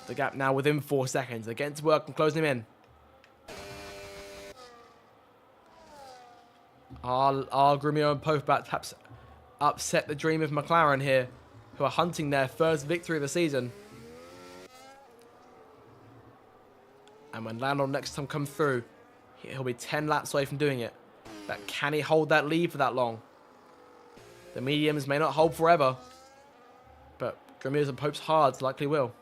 A: The gap now within 4 seconds. They're getting to work and closing him in. Are Grumio and Pope about to perhaps upset the dream of McLaren here, who are hunting their first victory of the season? And when Landon next time comes through, he'll be 10 laps away from doing it. But can he hold that lead for that long? The mediums may not hold forever, but Grumio's and Pope's hards likely will.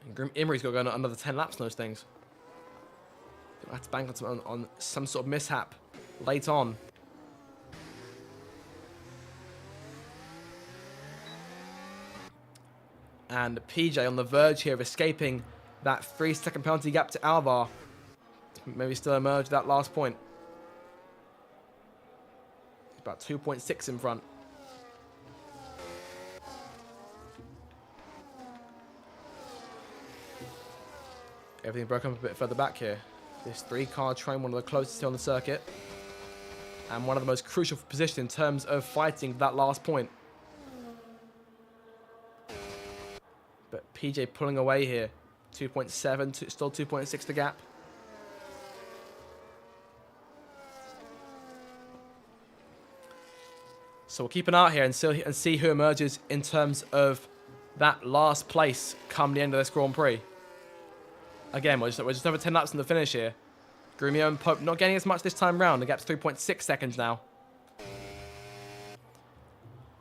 A: And Imri's got to go another 10 laps on those things. They'll have to bank on some sort of mishap late on. And PJ on the verge here of escaping that 3-second penalty gap to Alvar. Maybe still emerge that last point. He's about 2.6 in front. Everything broke up a bit further back here. This 3-car train, one of the closest on the circuit. And one of the most crucial positions in terms of fighting that last point. But PJ pulling away here. 2.7, still 2.6 the gap. So we'll keep an eye out here and see who emerges in terms of that last place come the end of this Grand Prix. Again, we're just over 10 laps in the finish here. Grumio and Pope not getting as much this time round. The gap's 3.6 seconds now.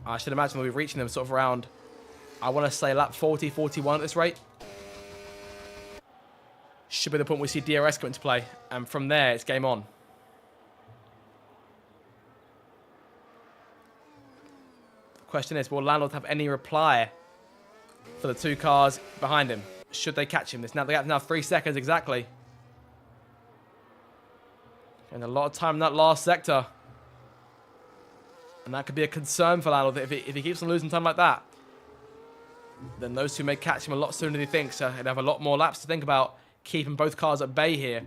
A: I should imagine we'll be reaching them sort of around, I want to say lap 40, 41 at this rate. Should be the point we see DRS come into play. And from there, it's game on. The question is, will Landlord have any reply for the 2 cars behind him? Should they catch him? The gap's now 3 seconds exactly. And a lot of time in that last sector. And that could be a concern for Landlord. If he keeps on losing time like that, then those two may catch him a lot sooner than he thinks. So he'd have a lot more laps to think about keeping both cars at bay here.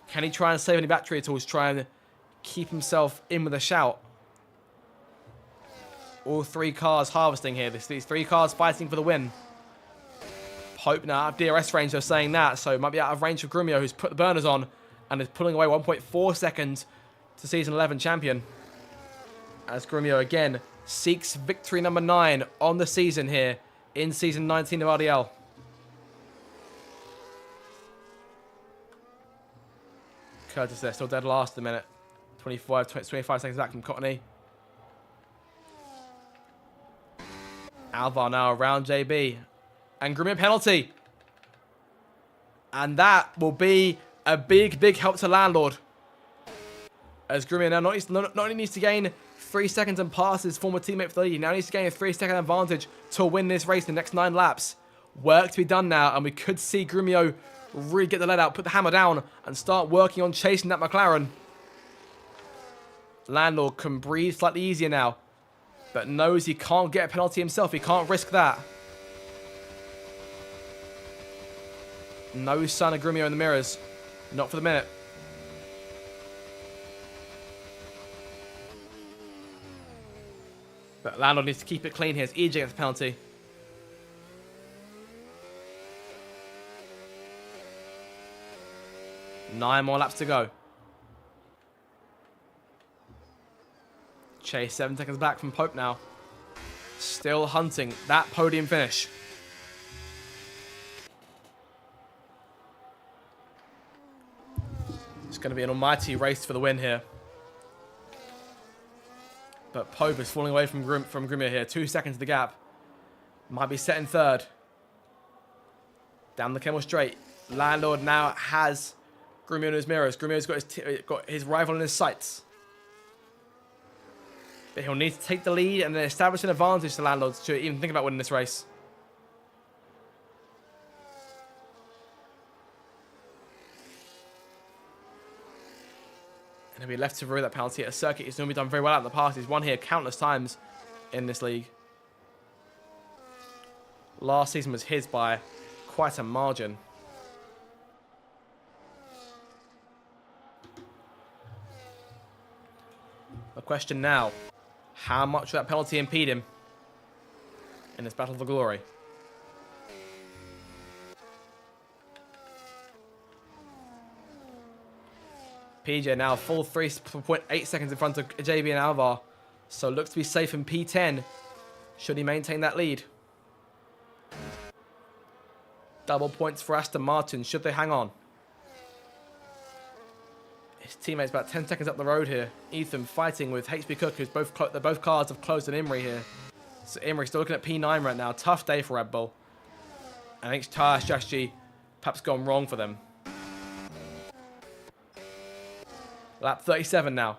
A: Can he try and save any battery at all to try and keep himself in with a shout? All 3 cars harvesting here. These 3 cars fighting for the win. Pope now out of DRS range, they're saying that. So it might be out of range for Grumio, who's put the burners on and is pulling away 1.4 seconds to season 11 champion. As Grumio again seeks victory number 9 on the season here in season 19 of RDL. Curtis there, still dead last a minute. 25 seconds back from Cottony. Alvar now around JB. And Grumio penalty. And that will be a big, big help to Landlord. As Grumio now not only needs to gain 3 seconds and pass his former teammate for the lead, he now needs to gain a 3-second advantage to win this race in the next 9 laps. Work to be done now, and we could see Grumio really get the lead out, put the hammer down, and start working on chasing that McLaren. Landlord can breathe slightly easier now, but knows he can't get a penalty himself. He can't risk that. No sign of Grumio in the mirrors. Not for the minute. But Landlord needs to keep it clean here as EJ gets the penalty. Nine more laps to go. Chase 7 seconds back from Pope now. Still hunting that podium finish. It's going to be an almighty race for the win here. But Pope is falling away from Grumio here. 2 seconds to the gap. Might be set in third. Down the Kemmel straight. Landlord now has Grumio in his mirrors. Grumio's got his rival in his sights. But he'll need to take the lead and then establish an advantage to Landlord to even think about winning this race. And be left to rue that penalty at a circuit he's normally done very well at in the past. He's won here countless times in this league. Last season was his by quite a margin. The question now, how much will that penalty impede him in this battle for glory? PJ now full 3.8 seconds in front of JB and Alvar. So looks to be safe in P10. Should he maintain that lead? Double points for Aston Martin. Should they hang on? His teammates about 10 seconds up the road here. Ethan fighting with HB Cook, who's both cars have closed on Imri here. So Imri still looking at P9 right now. Tough day for Red Bull. I think tyre strategy perhaps gone wrong for them. Lap 37 now.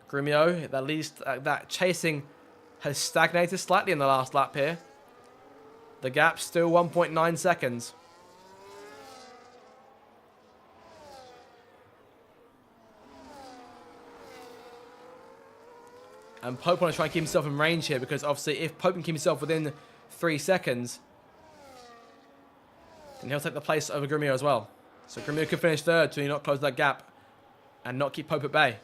A: Grumio, at least that chasing has stagnated slightly in the last lap here. The gap's still 1.9 seconds. And Pope wants to try and keep himself in range here, because obviously if Pope can keep himself within 3 seconds, then he'll take the place over Grumio as well. So Grumio could finish third to not close that gap and not keep Pope at bay.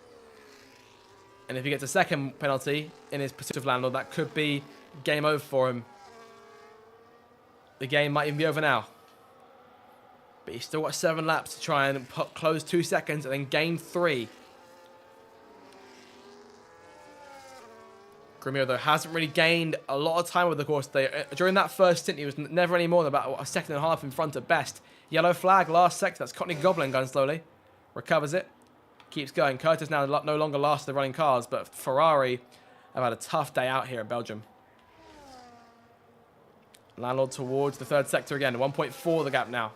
A: And if he gets a second penalty in his pursuit of Landlord, that could be game over for him. The game might even be over now. But he's still got 7 laps to try and close 2 seconds and then gain 3. Grumio, though, hasn't really gained a lot of time over the course today. During that first stint, he was never any more than about a second and a half in front at best. Yellow flag, last sector. That's Courtney Goblin going slowly. Recovers it. Keeps going. Curtis now no longer last the running cars, but Ferrari have had a tough day out here in Belgium. Landlord towards the third sector again. 1.4 the gap now.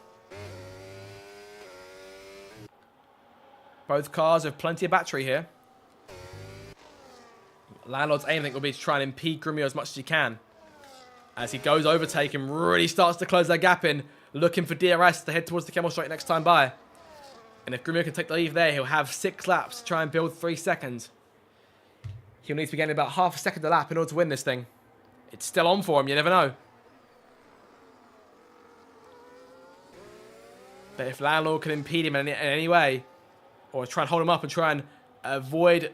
A: Both cars have plenty of battery here. Landlord's aim, I think, will be to try and impede Grumio as much as he can. As he goes overtake and really starts to close that gap in, looking for DRS to head towards the Camel Straight next time by. And if Grumio can take the lead there, he'll have 6 laps to try and build 3 seconds. He'll need to be getting about half a second a lap in order to win this thing. It's still on for him, you never know. But if Landlord can impede him in any way, or try and hold him up and try and avoid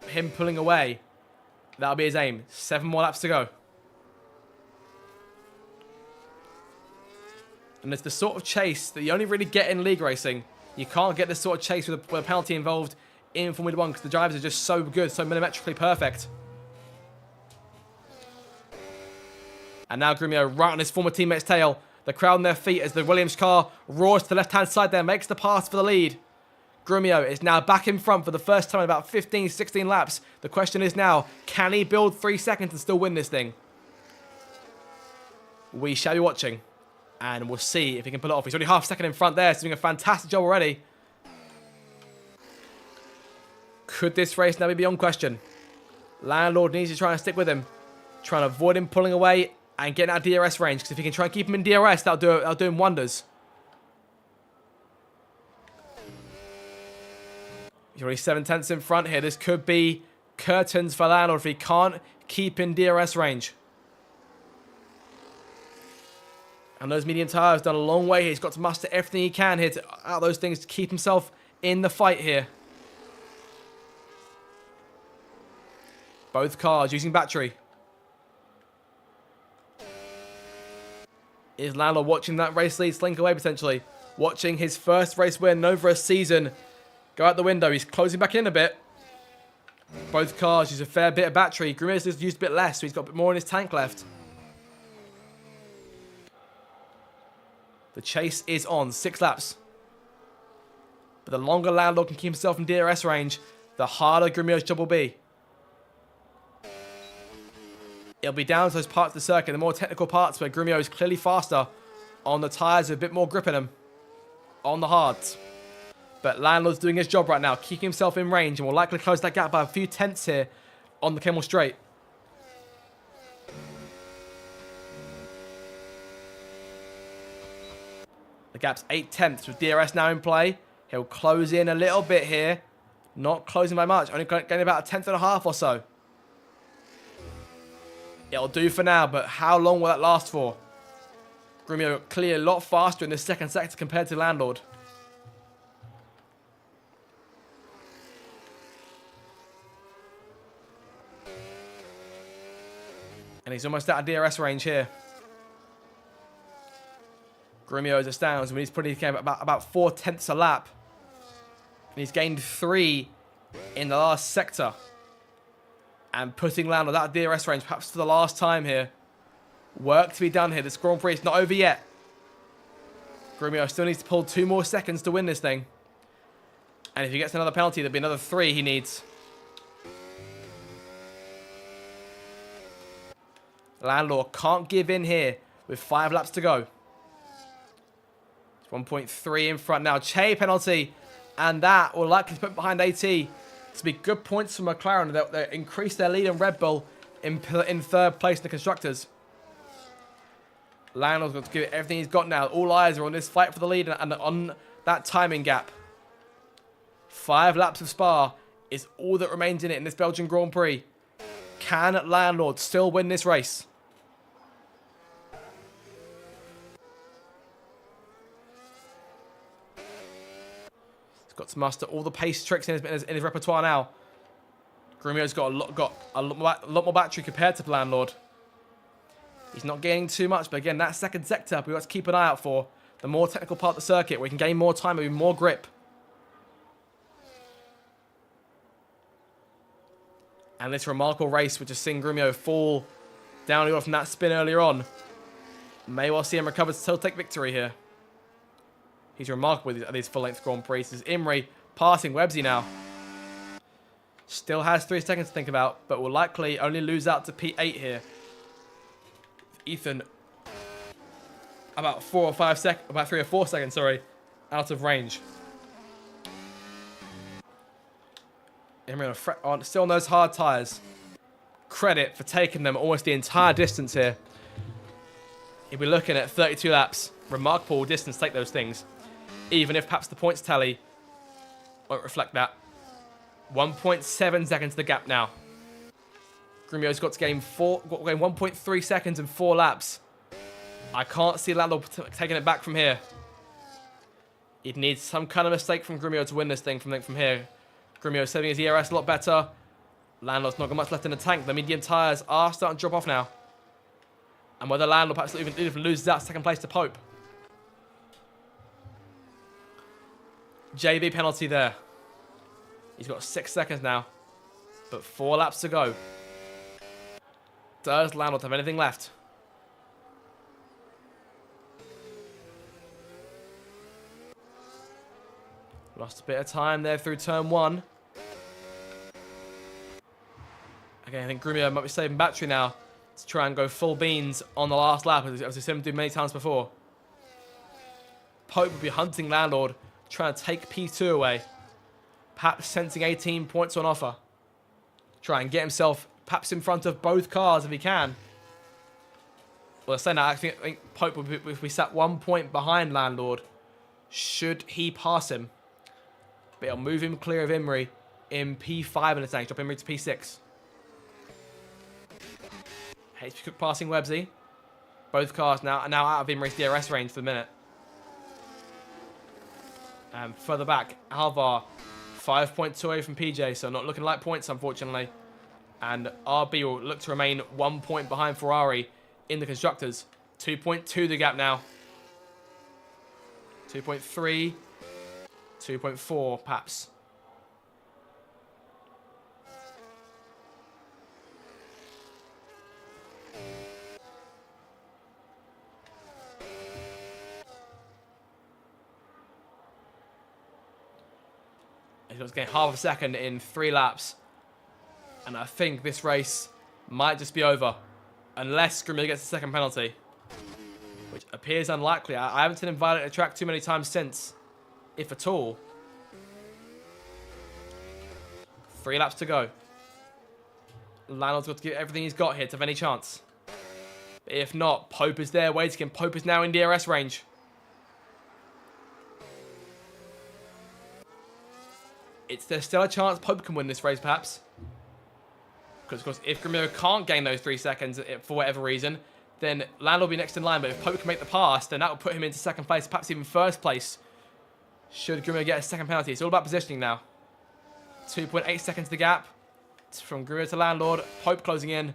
A: him pulling away, that'll be his aim. 7 more laps to go. And it's the sort of chase that you only really get in league racing. You can't get this sort of chase with a penalty involved in Formula 1 because the drivers are just so good, so millimetrically perfect. And now Grumio right on his former teammate's tail. The crowd on their feet as the Williams car roars to the left-hand side there, makes the pass for the lead. Grumio is now back in front for the first time in about 15, 16 laps. The question is now, can he build 3 seconds and still win this thing? We shall be watching. And we'll see if he can pull it off. He's already half a second in front there, so doing a fantastic job already. Could this race now be beyond question? Landlord needs to try and stick with him. Trying to avoid him pulling away and getting out of DRS range. Because if he can try and keep him in DRS, that'll do him wonders. He's already 7 tenths in front here. This could be curtains for Landlord if he can't keep in DRS range. And those medium tyres done a long way here. He's got to muster everything he can here out of those things to keep himself in the fight here. Both cars using battery. Is Landlord watching that race lead slink away potentially? Watching his first race win in over a season go out the window. He's closing back in a bit. Both cars use a fair bit of battery. Grumio's just used a bit less, so he's got a bit more in his tank left. The chase is on. 6 laps. But the longer Landlord can keep himself in DRS range, the harder Grumio's job will be. It'll be down to those parts of the circuit, the more technical parts where Grumio is clearly faster on the tyres with a bit more grip in them. On the hards. But Landlord's doing his job right now, keeping himself in range and will likely close that gap by a few tenths here on the Camel Straight. The gap's 8 tenths with DRS now in play. He'll close in a little bit here. Not closing by much. Only getting about a tenth and a half or so. It'll do for now, but how long will that last for? Grumio clearly a lot faster in this second sector compared to Landlord. And he's almost out of DRS range here. Grumio as it stands, when he's putting about 4/10 a lap. And he's gained 3 in the last sector. And putting Landlord out of DRS range, perhaps for the last time here. Work to be done here. This Grand Prix is not over yet. Grumio still needs to pull 2 more seconds to win this thing. And if he gets another penalty, there'll be another 3 he needs. Landlord can't give in here with 5 laps to go. It's 1.3 in front now. Che penalty. And that will likely put behind AT. To be good points for McLaren. They'll increase their lead in Red Bull in 3rd place in the Constructors. Landlord's got to give it everything he's got now. All eyes are on this fight for the lead and on that timing gap. 5 laps of Spa is all that remains in it in this Belgian Grand Prix. Can Landlord still win this race? He's got to muster all the pace tricks in his repertoire now. Grumio's got a lot more battery compared to Landlord. He's not gaining too much, but again, that second sector we've got to keep an eye out for. The more technical part of the circuit, where we can gain more time, maybe more grip. And this remarkable race, which has seen Grumio fall down from that spin earlier on, may well see him recover to still take victory here. He's remarkable at these full-length Grand Prix. This is Imri passing Websy now. Still has 3 seconds to think about, but will likely only lose out to P8 here. Ethan about 3 or 4 seconds, sorry, out of range. Imri still on those hard tyres. Credit for taking them almost the entire distance here. He'll be looking at 32 laps. Remarkable distance to take those things. Even if perhaps the points tally won't reflect that. 1.7 seconds to the gap now. Grumio's got to gain 1.3 seconds in 4 laps. I can't see Landlord taking it back from here. He'd need some kind of mistake from Grumio to win this thing from here. Grumio saving his ERS a lot better. Landlord's not got much left in the tank. The medium tyres are starting to drop off now. And whether Landlord perhaps even loses that second place to Pope. JV penalty there. He's got 6 seconds now. But 4 laps to go. Does Landlord have anything left? Lost a bit of time there through turn 1. Again, I think Grumio might be saving battery now to try and go full beans on the last lap, as we've seen him do many times before. Pope will be hunting Landlord, trying to take P2 away. Perhaps sensing 18 points on offer. Try and get himself perhaps in front of both cars if he can. Well, saying that, I think Pope will be sat 1 point behind Landlord. Should he pass him? But it'll move him clear of Imri in P5 in the tank. Drop Imri to P6. HP Cook passing Websy. Both cars are now out of Imri's DRS range for the minute. And further back, Alvar 5.2 away from PJ, so not looking like points, unfortunately. And RB will look to remain 1 point behind Ferrari in the Constructors. 2.2 the gap now. 2.3. 2.4, perhaps. He's got to gain half a second in 3 laps. And I think this race might just be over. Unless Grumio gets a second penalty. Which appears unlikely. I haven't seen him violate a track too many times since. If at all. 3 laps to go. Landlord's got to give everything he's got here to have any chance. But if not, Pope is there waiting him. Pope is now in DRS range. There's still a chance Pope can win this race, perhaps. Because, of course, if Grumio can't gain those 3 seconds for whatever reason, then Landlord will be next in line. But if Pope can make the pass, then that will put him into second place, perhaps even first place. Should Grumio get a second penalty. It's all about positioning now. 2.8 seconds the gap. It's from Grumio to Landlord. Pope closing in.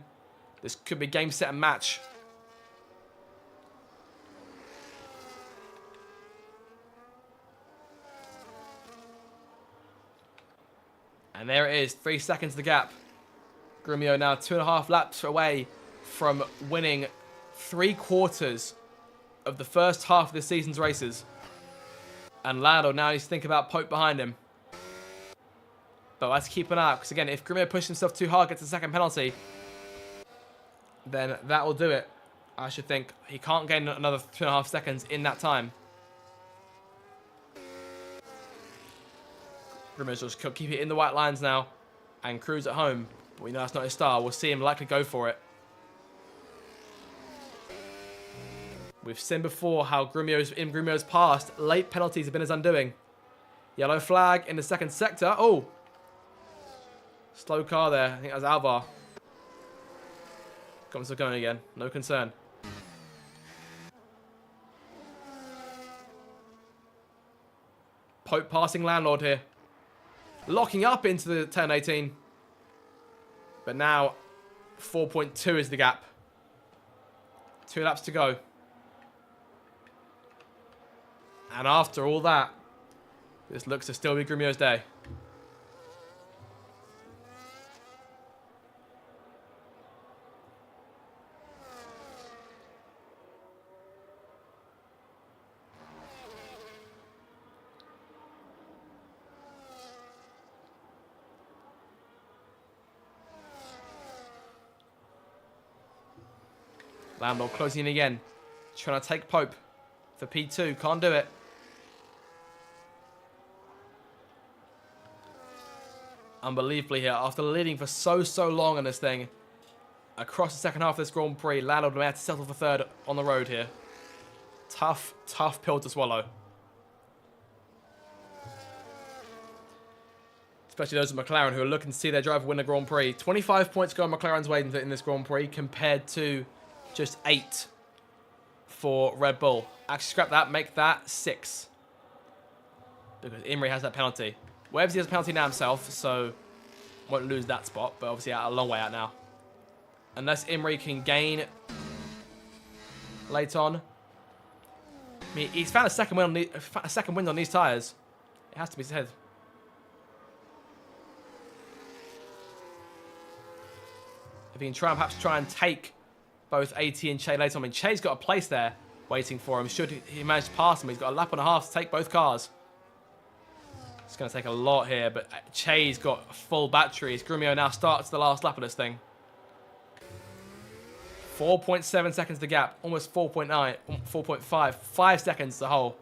A: This could be game, set, and match. And there it is, 3 seconds the gap. Grumio now 2.5 laps away from winning 3/4 of the first half of the season's races. And Lando now needs to think about Pope behind him. But let's keep an eye out, because again, if Grumio pushes himself too hard, gets a second penalty, then that will do it. I should think. He can't gain another 2.5 seconds in that time. Grumio's just keep it in the white lines now and cruise at home. But we know that's not his style. We'll see him likely go for it. We've seen before how Grumio's past, late penalties have been his undoing. Yellow flag in the second sector. Oh! Slow car there. I think that was Alvar. Comes going again. No concern. Pope passing Landlord here. Locking up into the turn 18. But now 4.2 is the gap. 2 laps to go. And after all that, this looks to still be Grumio's day. Landlord closing in again. Trying to take Pope for P2. Can't do it. Unbelievably here, after leading for so long on this thing, across the second half of this Grand Prix, Landlord may have to settle for third on the road here. Tough pill to swallow. Especially those at McLaren who are looking to see their driver win the Grand Prix. 25 points go on McLaren's way in this Grand Prix compared to just 8 for Red Bull. Actually, scrap that, make that 6. Because Imrie has that penalty. Webbs has a penalty now himself, so won't lose that spot, but obviously a long way out now. Unless Imrie can gain late on. I mean, he's found a second win on these tyres. It has to be said. If he can perhaps try and take both AT and Che later on. I mean, Che's got a place there waiting for him. Should he manage to pass him, he's got a lap and a half to take both cars. It's going to take a lot here, but Che's got full batteries. Grumio now starts the last lap of this thing. 4.7 seconds the gap. Almost 4.9, 4.5. 5 seconds the whole.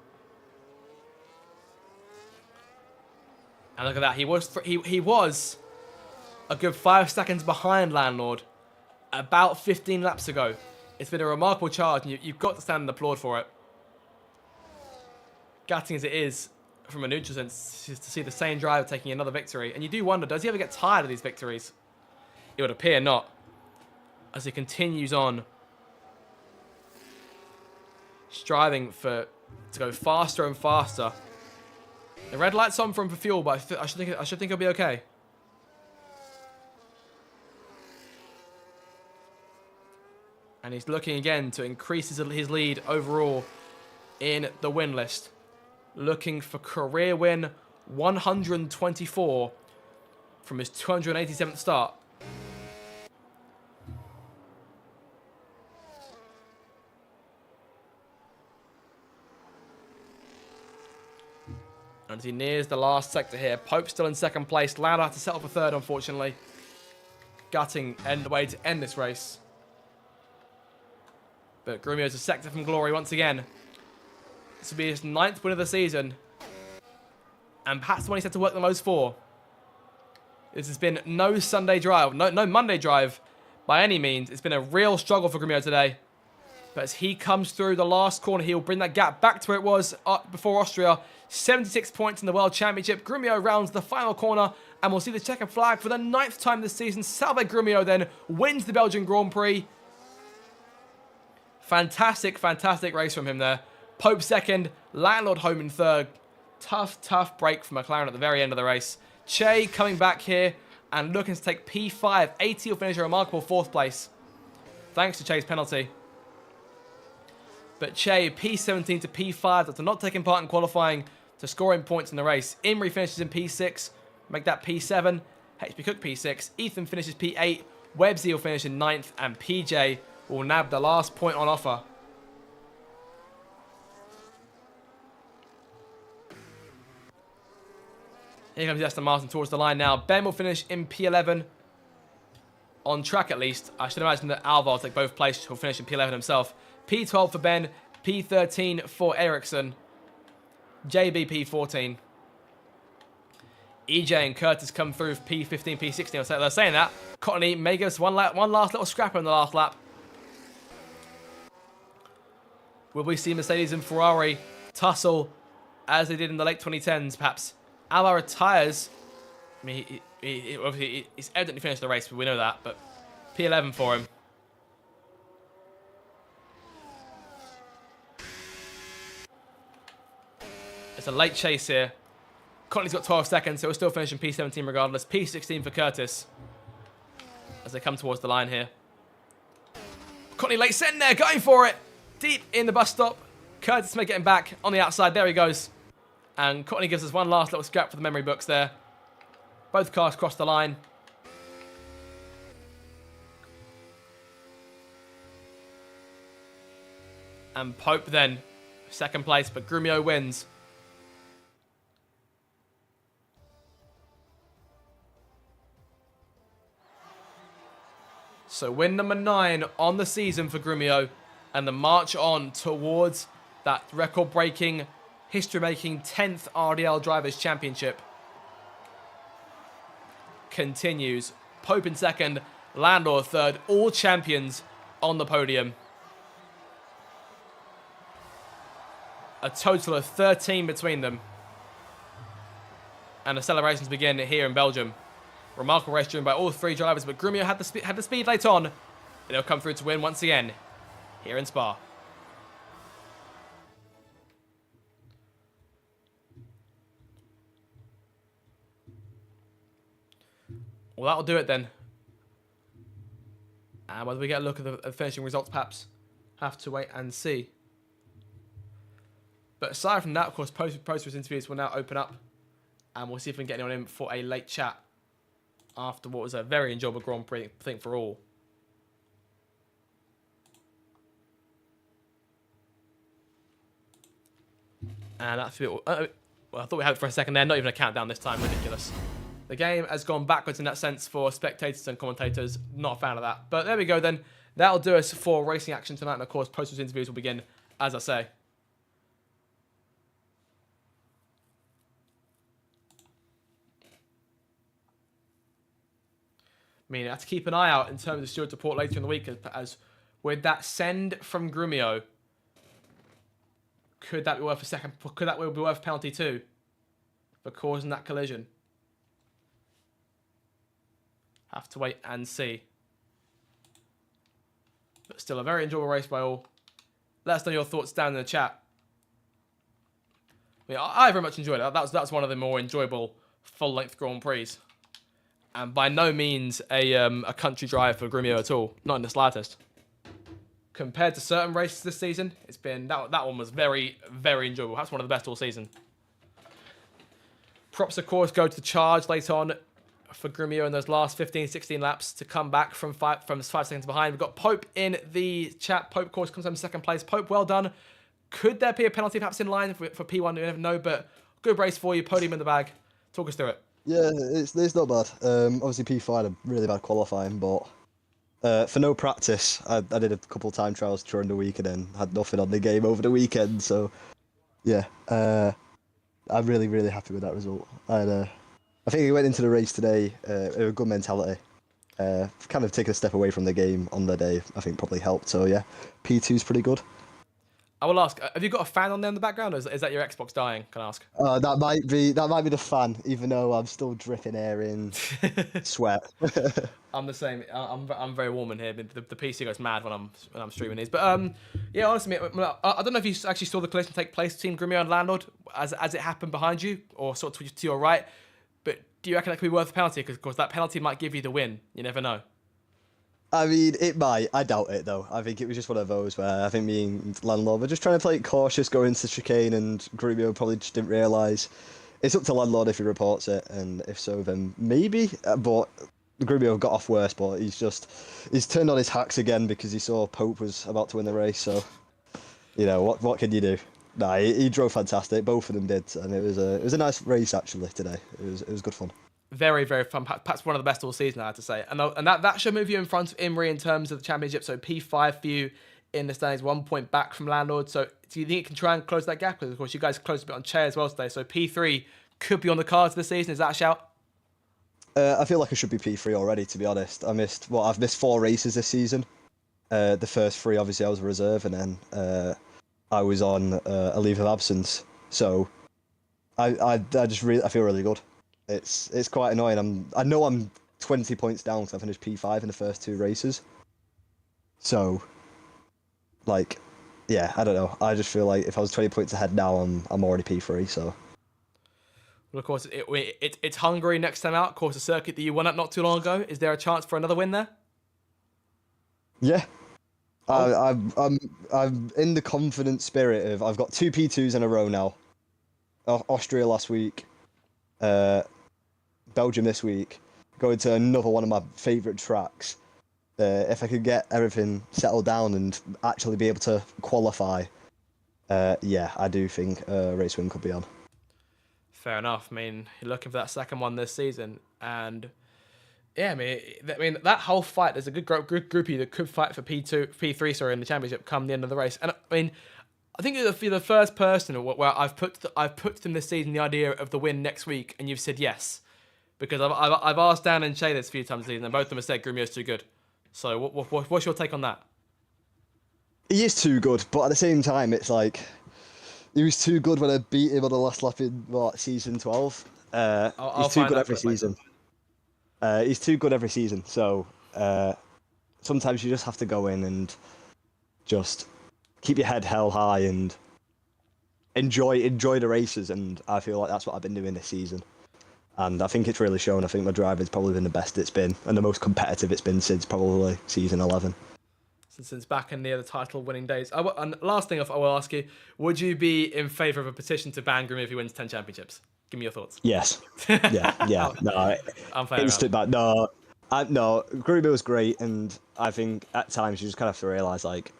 A: And look at that. He was a good 5 seconds behind Landlord about 15 laps ago. It's been a remarkable charge, and you've got to stand and applaud for it. Gutting as it is, from a neutral sense, to see the same driver taking another victory. And you do wonder, does he ever get tired of these victories? It would appear not, as he continues on, striving to go faster and faster. The red light's on for him for fuel, but I should think he'll be okay. And he's looking again to increase his lead overall in the win list. Looking for career win 124 from his 287th start. And as he nears the last sector here, Pope still in second place. Lando had to settle for third, unfortunately. Gutting way to end this race. But Grumio's a sector from glory once again. This will be his 9th win of the season. And perhaps the one he's had to work the most for. This has been no Sunday drive, no Monday drive by any means. It's been a real struggle for Grumio today. But as he comes through the last corner, he'll bring that gap back to where it was before Austria. 76 points in the World Championship. Grumio rounds the final corner, and we'll see the checkered flag for the 9th time this season. Salve Grumio then wins the Belgian Grand Prix. Fantastic, fantastic race from him there. Pope second, Landlord home in third. Tough, tough break for McLaren at the very end of the race. Che coming back here and looking to take P5. 80 will finish a remarkable 4th place, thanks to Che's penalty. But Che, P17 to P5, after not taking part in qualifying, to scoring points in the race. Imri finishes in P6, make that P7. HB Cook P6, Ethan finishes P8, Webbsy will finish in 9th, and PJ will nab the last point on offer. Here comes Aston Martin towards the line now. Ben will finish in P11. On track at least. I should imagine that Alvar will take both places. He'll finish in P11 himself. P12 for Ben. P13 for Ericsson. JB P14. EJ and Curtis come through for P15, P16. So they're saying that. Cottony may give us one last little scrapper in the last lap. Will we see Mercedes and Ferrari tussle as they did in the late 2010s, perhaps? Alvar retires. I mean, he's evidently finished the race, but we know that. But P11 for him. It's a late chase here. Cottony's got 12 seconds, so we're still finishing P17 regardless. P16 for Curtis as they come towards the line here. Cottony late sitting there, going for it. Deep in the bus stop. Curtis may get him back on the outside. There he goes. And Cottony gives us one last little scrap for the memory books there. Both cars cross the line. And Pope then, 2nd place, but Grumio wins. So win number 9 on the season for Grumio, and the march on towards that record-breaking, history-making 10th RDL Drivers' Championship continues. Pope in 2nd, Landor 3rd, all champions on the podium. A total of 13 between them. And the celebrations begin here in Belgium. Remarkable race driven by all 3 drivers, but Grumio had the speed late on, and he'll come through to win once again here in Spa. Well, that'll do it then. And whether we get a look at the finishing results, perhaps have to wait and see. But aside from that, of course, post-race interviews will now open up, and we'll see if we can get anyone in for a late chat after what was a very enjoyable Grand Prix, I think, for all. And that's a bit... well, I thought we had it for a second there. Not even a countdown this time. Ridiculous. The game has gone backwards in that sense for spectators and commentators. Not a fan of that. But there we go then. That'll do us for racing action tonight. And of course, post-race interviews will begin, as I say. I mean, I have to keep an eye out in terms of steward support later in the week, as with that send from Grumio, could that be worth a second? Could that be worth penalty 2 for causing that collision? Have to wait and see. But still, a very enjoyable race by all. Let us know your thoughts down in the chat. I mean, I very much enjoyed it. That's one of the more enjoyable full-length Grand Prix. And by no means a country drive for Grumio at all. Not in the slightest. Compared to certain races this season, it's been that one was very, very enjoyable. That's one of the best all season. Props, of course, go to the charge late on for Grumio in those last 15, 16 laps to come back from 5 seconds behind. We've got Pope in the chat. Pope, of course, comes home in 2nd place. Pope, well done. Could there be a penalty perhaps in line for P1? We never know, but good race for you. Podium in the bag. Talk us through it.
B: Yeah, it's not bad. Obviously P5 had really bad qualifying, but for no practice, I did a couple of time trials during the week and then had nothing on the game over the weekend. So, yeah, I'm really, really happy with that result. I think we went into the race today with a good mentality. kind of taking a step away from the game on the day, I think probably helped. So yeah, P2 is pretty good.
A: I will ask, have you got a fan on there in the background, or is that your Xbox dying? Can I ask?
B: That might be the fan, even though I'm still dripping air in sweat.
A: I'm the same. I'm very warm in here. The PC goes mad when I'm streaming these. But yeah, honestly, I don't know if you actually saw the collision take place between Grimio and Landlord as it happened behind you, or sort of to your right. But do you reckon that could be worth a penalty? Because of course that penalty might give you the win. You never know.
B: I mean, it might. I doubt it, though. I think it was just one of those where I think me and Landlord were just trying to play it cautious, going into the chicane, and Grumio probably just didn't realise. It's up to Landlord if he reports it, and if so, then maybe. But Grumio got off worse, but he's turned on his hacks again because he saw Pope was about to win the race. So, what can you do? Nah, he drove fantastic. Both of them did, and it was a nice race actually today. It was good fun.
A: Very, very fun. Perhaps one of the best all season, I have to say. And that should move you in front of Imri in terms of the championship. So P5 for you in the standings, 1 point back from Landlord. So do you think it can try and close that gap? Because, of course, you guys closed a bit on Che as well today. So P3 could be on the cards this season. Is that a shout?
B: I feel like I should be P3 already, to be honest. I've missed 4 races this season. The first 3, obviously, I was a reserve, and then I was on a leave of absence. So I feel really good. It's quite annoying. I know I'm 20 points down because I finished P5 in the first 2 races. So, yeah, I don't know. I just feel like if I was 20 points ahead now, I'm already P3. So.
A: Well, of course, it's Hungary next time out. Of course, a circuit that you won at not too long ago. Is there a chance for another win there?
B: Yeah. I'm in the confident spirit of I've got 2 P2s in a row now. Austria last week. Belgium this week, going to another one of my favourite tracks. If I could get everything settled down and actually be able to qualify, yeah, I do think race win could be on.
A: Fair enough. I mean, you're looking for that second one this season, and yeah, I mean that whole fight. There's a good groupie that could fight for P3, sorry, in the championship come the end of the race. And I mean, I think you're the first person where I've put them this season the idea of the win next week, and you've said yes, because I've asked Dan and Shay this a few times this season, and both of them have said Grumio's too good. So what's your take on that?
B: He is too good, but at the same time, it's like he was too good when I beat him on the last lap in season 12. He's too good every season. He's too good every season. So sometimes you just have to go in and just keep your head held high and enjoy the races, and I feel like that's what I've been doing this season. And I think it's really shown. I think my driving's probably been the best it's been, and the most competitive it's been since probably season 11.
A: Since back in the title-winning days. And last thing I will ask you, would you be in favour of a petition to ban Grumio if he wins 10 championships? Give me your thoughts.
B: Yes. Yeah. No, instant back. No, Grumio was great, and I think at times you just kind of have to realise, like,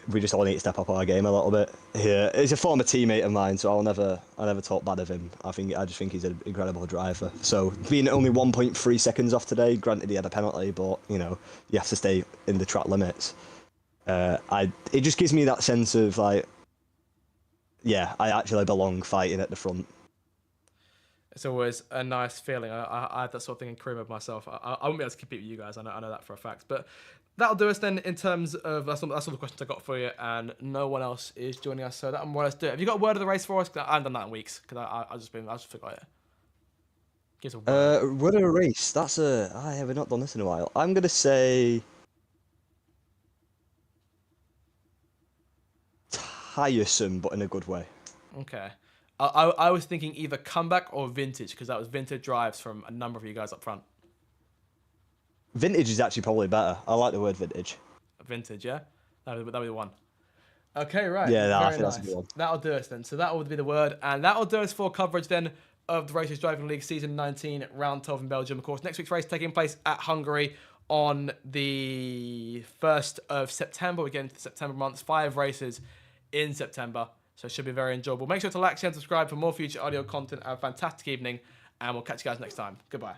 B: we just all need to step up our game a little bit here. He's a former teammate of mine, so I'll never talk bad of him. I just think he's an incredible driver. So being only 1.3 seconds off today, granted he had a penalty, but you have to stay in the track limits. It just gives me that sense of like, yeah, I actually belong fighting at the front.
A: It's always a nice feeling. I have that sort of thing in career mode myself. I wouldn't be able to compete with you guys. I know that for a fact. But that'll do us then in terms of that's all the questions I got for you, and no one else is joining us. So that'll more or less do it. Have you got a word of the race for us? Cause I haven't done that in weeks because I just forgot it. Give us a word.
B: Word of the race. I have not done this in a while. I'm gonna say tiresome, but in a good way.
A: Okay. I was thinking either comeback or vintage, because that was vintage drives from a number of you guys up front.
B: Vintage is actually probably better. I like the word vintage.
A: Vintage, yeah? That'll be the one. Okay, right.
B: Yeah, I think
A: nice.
B: that's a good one.
A: That'll do us then. So that will be the word. And that'll do us for coverage then of the Races Driving League Season 19, Round 12 in Belgium. Of course, next week's race taking place at Hungary on the 1st of September. We're getting to the September month. 5 races in September. So it should be very enjoyable. Make sure to like, share, and subscribe for more future audio content. Have a fantastic evening, and we'll catch you guys next time. Goodbye.